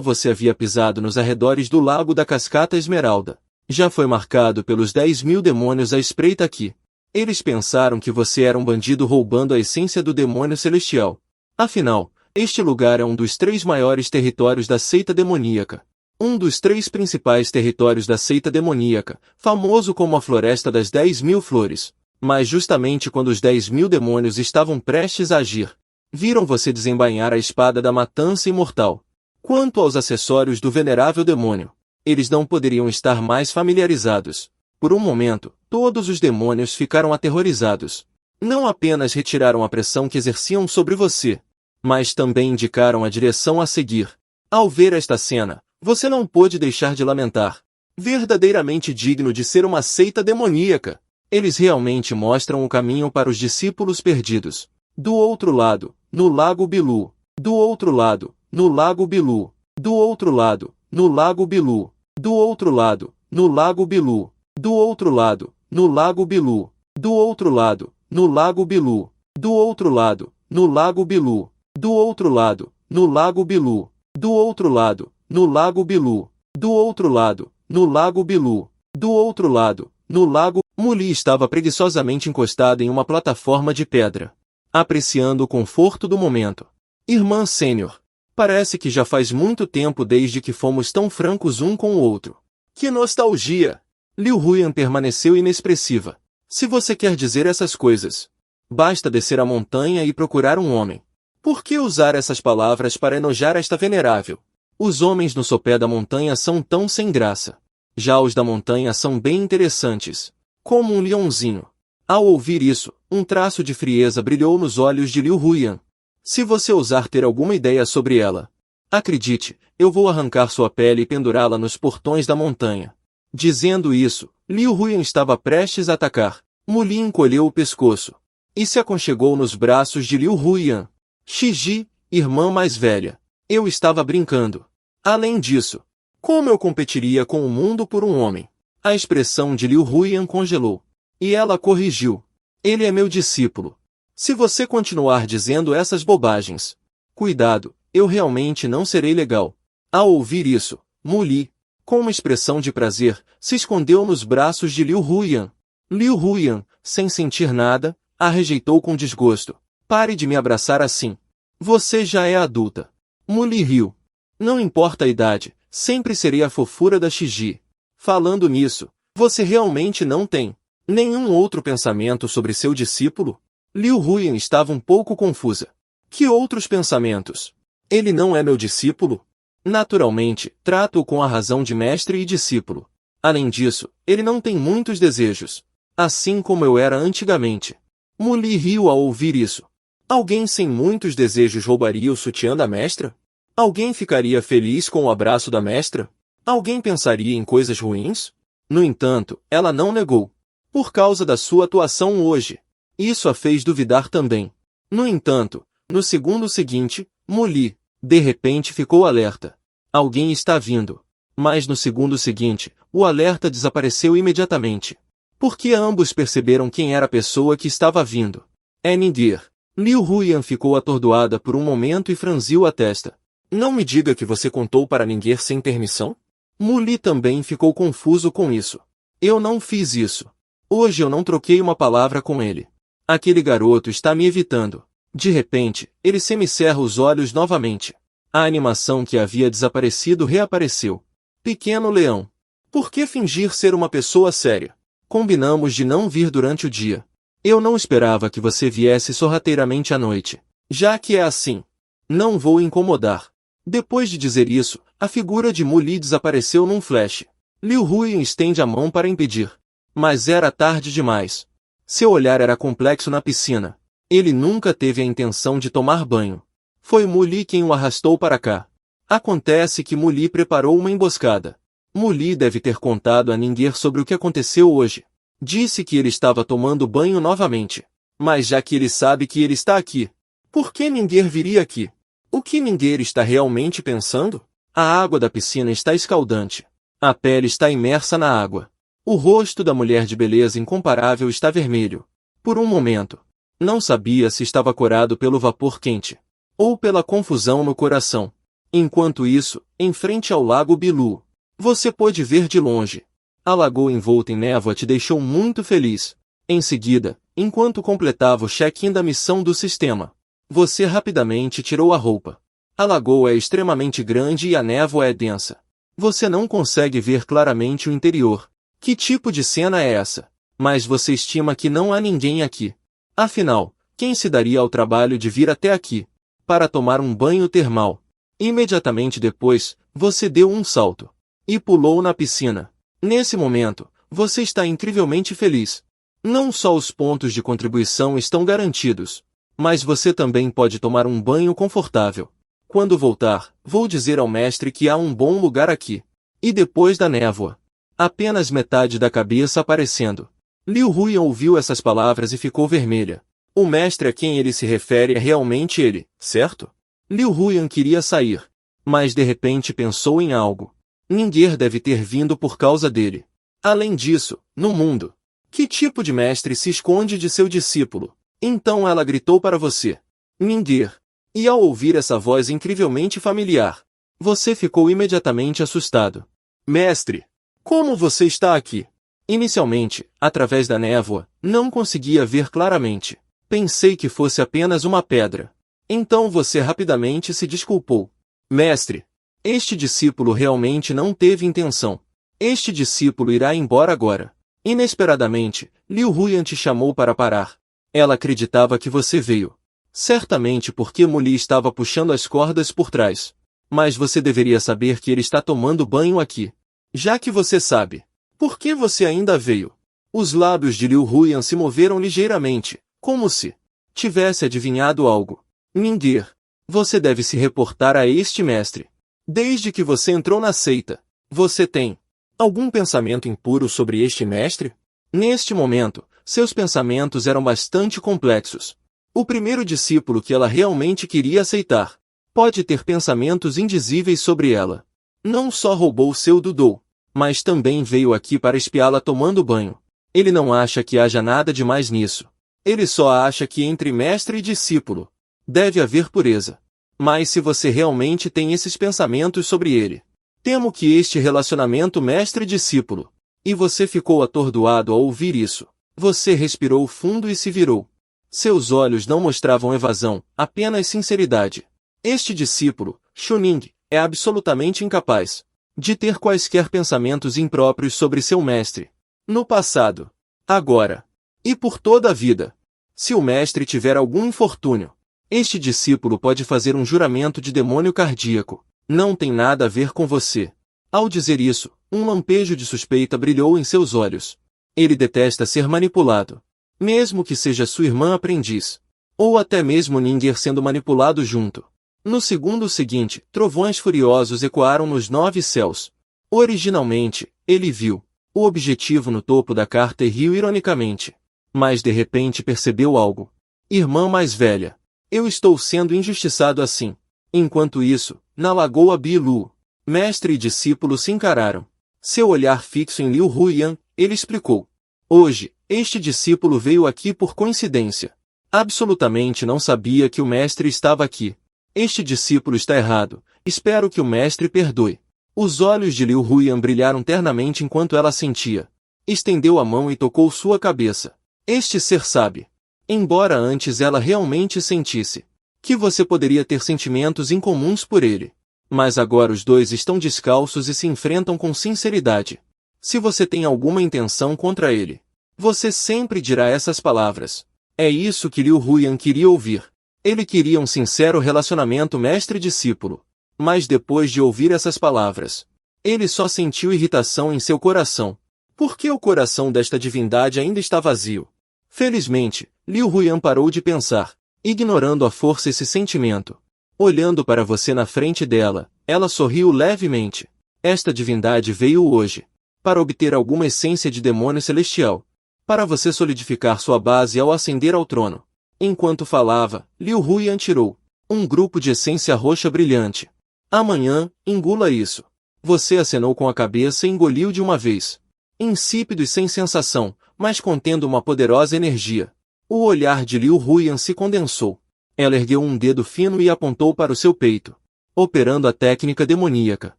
você havia pisado nos arredores do lago da Cascata Esmeralda. Já foi marcado pelos 10.000 demônios à espreita aqui. Eles pensaram que você era um bandido roubando a essência do demônio celestial. Afinal, este lugar é um dos 3 maiores territórios da seita demoníaca. Um dos 3 principais territórios da seita demoníaca, famoso como a Floresta das 10.000 Flores. Mas justamente quando os 10.000 demônios estavam prestes a agir, viram você desembainhar a espada da matança imortal. Quanto aos acessórios do venerável demônio, eles não poderiam estar mais familiarizados. Por um momento, todos os demônios ficaram aterrorizados. Não apenas retiraram a pressão que exerciam sobre você, mas também indicaram a direção a seguir. Ao ver esta cena, você não pôde deixar de lamentar. Verdadeiramente digno de ser uma seita demoníaca. Eles realmente mostram o caminho para os discípulos perdidos. Do outro lado, no Lago Bilu. Do outro lado, no Lago Bilu. Do outro lado, no Lago Bilu. Do outro lado, no Lago Bilu. Do outro lado, no Lago Bilu. Do outro lado, no Lago Bilu. Do outro lado, no Lago Bilu. Do outro lado, no Lago Bilu. Do outro lado, no Lago Bilu. Do outro lado, no Lago Bilu. Do outro lado, no Lago... Muli estava preguiçosamente encostada em uma plataforma de pedra, apreciando o conforto do momento. Irmã Sênior, parece que já faz muito tempo desde que fomos tão francos um com o outro. Que nostalgia! Liu Huyan permaneceu inexpressiva. Se você quer dizer essas coisas, basta descer a montanha e procurar um homem. Por que usar essas palavras para enojar esta venerável? Os homens no sopé da montanha são tão sem graça. Já os da montanha são bem interessantes. Como um leãozinho. Ao ouvir isso, um traço de frieza brilhou nos olhos de Liu Huyan. Se você ousar ter alguma ideia sobre ela, acredite, eu vou arrancar sua pele e pendurá-la nos portões da montanha. Dizendo isso, Liu Huyan estava prestes a atacar. Muli encolheu o pescoço e se aconchegou nos braços de Liu Huyan. Shiji, irmã mais velha. Eu estava brincando. Além disso, como eu competiria com o mundo por um homem? A expressão de Liu Huyan congelou. E ela corrigiu. Ele é meu discípulo. Se você continuar dizendo essas bobagens, cuidado, eu realmente não serei legal. Ao ouvir isso, Muli, com uma expressão de prazer, se escondeu nos braços de Liu Huyan. Liu Huyan, sem sentir nada, a rejeitou com desgosto. Pare de me abraçar assim. Você já é adulta. Muli riu. Não importa a idade, sempre serei a fofura da Shiji. Falando nisso, você realmente não tem nenhum outro pensamento sobre seu discípulo? Liu Huyan estava um pouco confusa. Que outros pensamentos? Ele não é meu discípulo? Naturalmente, trato-o com a razão de mestre e discípulo. Além disso, ele não tem muitos desejos. Assim como eu era antigamente. Muli riu ao ouvir isso. Alguém sem muitos desejos roubaria o sutiã da mestra? Alguém ficaria feliz com o abraço da mestra? Alguém pensaria em coisas ruins? No entanto, ela não negou. Por causa da sua atuação hoje. Isso a fez duvidar também. No entanto, no segundo seguinte, Muli, de repente ficou alerta. Alguém está vindo. Mas no segundo seguinte, o alerta desapareceu imediatamente. Porque ambos perceberam quem era a pessoa que estava vindo. É Ningir. Liu Huyan ficou atordoada por um momento e franziu a testa. Não me diga que você contou para Ningir sem permissão? Muli também ficou confuso com isso. Eu não fiz isso. Hoje eu não troquei uma palavra com ele. Aquele garoto está me evitando. De repente, ele semicerra os olhos novamente. A animação que havia desaparecido reapareceu. Pequeno leão. Por que fingir ser uma pessoa séria? Combinamos de não vir durante o dia. Eu não esperava que você viesse sorrateiramente à noite. Já que é assim, não vou incomodar. Depois de dizer isso, a figura de Muli desapareceu num flash. Liu Huyan estende a mão para impedir. Mas era tarde demais. Seu olhar era complexo na piscina. Ele nunca teve a intenção de tomar banho. Foi Muli quem o arrastou para cá. Acontece que Muli preparou uma emboscada. Muli deve ter contado a Ningir sobre o que aconteceu hoje. Disse que ele estava tomando banho novamente. Mas já que ele sabe que ele está aqui, por que Ningir viria aqui? O que Ningir está realmente pensando? A água da piscina está escaldante. A pele está imersa na água. O rosto da mulher de beleza incomparável está vermelho. Por um momento, não sabia se estava corado pelo vapor quente ou pela confusão no coração. Enquanto isso, em frente ao lago Bilu, você pôde ver de longe. A lagoa envolta em névoa te deixou muito feliz. Em seguida, enquanto completava o check-in da missão do sistema, você rapidamente tirou a roupa. A lagoa é extremamente grande e a névoa é densa. Você não consegue ver claramente o interior. Que tipo de cena é essa? Mas você estima que não há ninguém aqui. Afinal, quem se daria ao trabalho de vir até aqui para tomar um banho termal? Imediatamente depois, você deu um salto e pulou na piscina. Nesse momento, você está incrivelmente feliz. Não só os pontos de contribuição estão garantidos, mas você também pode tomar um banho confortável. Quando voltar, vou dizer ao mestre que há um bom lugar aqui. E depois da névoa, apenas metade da cabeça aparecendo. Liu Huyan ouviu essas palavras e ficou vermelha. O mestre a quem ele se refere é realmente ele, certo? Liu Huyan queria sair, mas de repente pensou em algo. Ninguém deve ter vindo por causa dele. Além disso, no mundo, que tipo de mestre se esconde de seu discípulo? Então ela gritou para você. Ninguém. E ao ouvir essa voz incrivelmente familiar, você ficou imediatamente assustado. Mestre, como você está aqui? Inicialmente, através da névoa, não conseguia ver claramente. Pensei que fosse apenas uma pedra. Então você rapidamente se desculpou. Mestre, este discípulo realmente não teve intenção. Este discípulo irá embora agora. Inesperadamente, Liu Huyan te chamou para parar. Ela acreditava que você veio. Certamente porque Muli estava puxando as cordas por trás. Mas você deveria saber que ele está tomando banho aqui. Já que você sabe, por que você ainda veio? Os lábios de Liu Huyan se moveram ligeiramente, como se tivesse adivinhado algo. Ninguém. Você deve se reportar a este mestre. Desde que você entrou na seita, você tem algum pensamento impuro sobre este mestre? Neste momento, seus pensamentos eram bastante complexos. O primeiro discípulo que ela realmente queria aceitar pode ter pensamentos indizíveis sobre ela. Não só roubou seu Dudou, mas também veio aqui para espiá-la tomando banho. Ele não acha que haja nada de mais nisso. Ele só acha que entre mestre e discípulo deve haver pureza. Mas se você realmente tem esses pensamentos sobre ele, temo que este relacionamento mestre-discípulo, e você ficou atordoado ao ouvir isso. Você respirou fundo e se virou. Seus olhos não mostravam evasão, apenas sinceridade. Este discípulo, Shuning, é absolutamente incapaz de ter quaisquer pensamentos impróprios sobre seu mestre. No passado, agora e por toda a vida. Se o mestre tiver algum infortúnio, este discípulo pode fazer um juramento de demônio cardíaco. Não tem nada a ver com você. Ao dizer isso, um lampejo de suspeita brilhou em seus olhos. Ele detesta ser manipulado. Mesmo que seja sua irmã aprendiz. Ou até mesmo ninguém sendo manipulado junto. No segundo seguinte, trovões furiosos ecoaram nos 9 céus. Originalmente, ele viu o objetivo no topo da carta e riu ironicamente. Mas de repente percebeu algo. Irmã mais velha. Eu estou sendo injustiçado assim. Enquanto isso, na lagoa Bilu, mestre e discípulo se encararam. Seu olhar fixo em Liu Huyan, ele explicou. Hoje, este discípulo veio aqui por coincidência. Absolutamente não sabia que o mestre estava aqui. Este discípulo está errado. Espero que o mestre perdoe. Os olhos de Liu Huyan brilharam ternamente enquanto ela sentia. Estendeu a mão e tocou sua cabeça. Este ser sabe. Embora antes ela realmente sentisse que você poderia ter sentimentos incomuns por ele. Mas agora os dois estão descalços e se enfrentam com sinceridade. Se você tem alguma intenção contra ele, você sempre dirá essas palavras. É isso que Liu Huyan queria ouvir. Ele queria um sincero relacionamento mestre-discípulo. Mas depois de ouvir essas palavras, ele só sentiu irritação em seu coração. Porque o coração desta divindade ainda está vazio. Felizmente, Liu Huyan parou de pensar, ignorando à força esse sentimento. Olhando para você na frente dela, ela sorriu levemente. Esta divindade veio hoje para obter alguma essência de demônio celestial, para você solidificar sua base ao ascender ao trono. Enquanto falava, Liu Huyan tirou um grupo de essência roxa brilhante. Amanhã, engula isso. Você acenou com a cabeça e engoliu de uma vez. Insípido e sem sensação, mas contendo uma poderosa energia. O olhar de Liu Huyan se condensou. Ela ergueu um dedo fino e apontou para o seu peito, operando a técnica demoníaca.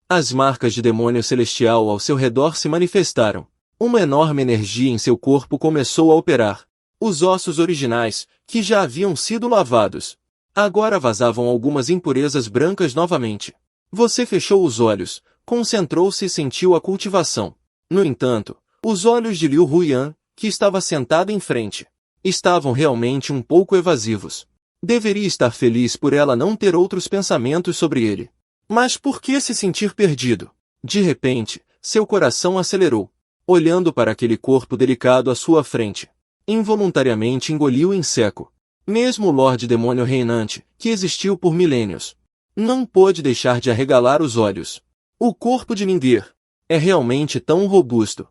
As marcas de demônio celestial ao seu redor se manifestaram. Uma enorme energia em seu corpo começou a operar. Os ossos originais, que já haviam sido lavados, agora vazavam algumas impurezas brancas novamente. Você fechou os olhos, concentrou-se e sentiu a cultivação. No entanto, os olhos de Liu Huyan, que estava sentado em frente, estavam realmente um pouco evasivos. Deveria estar feliz por ela não ter outros pensamentos sobre ele. Mas por que se sentir perdido? De repente, seu coração acelerou. Olhando para aquele corpo delicado à sua frente, involuntariamente engoliu em seco. Mesmo o Lorde Demônio reinante, que existiu por milênios, não pôde deixar de arregalar os olhos. O corpo de Mingir é realmente tão robusto.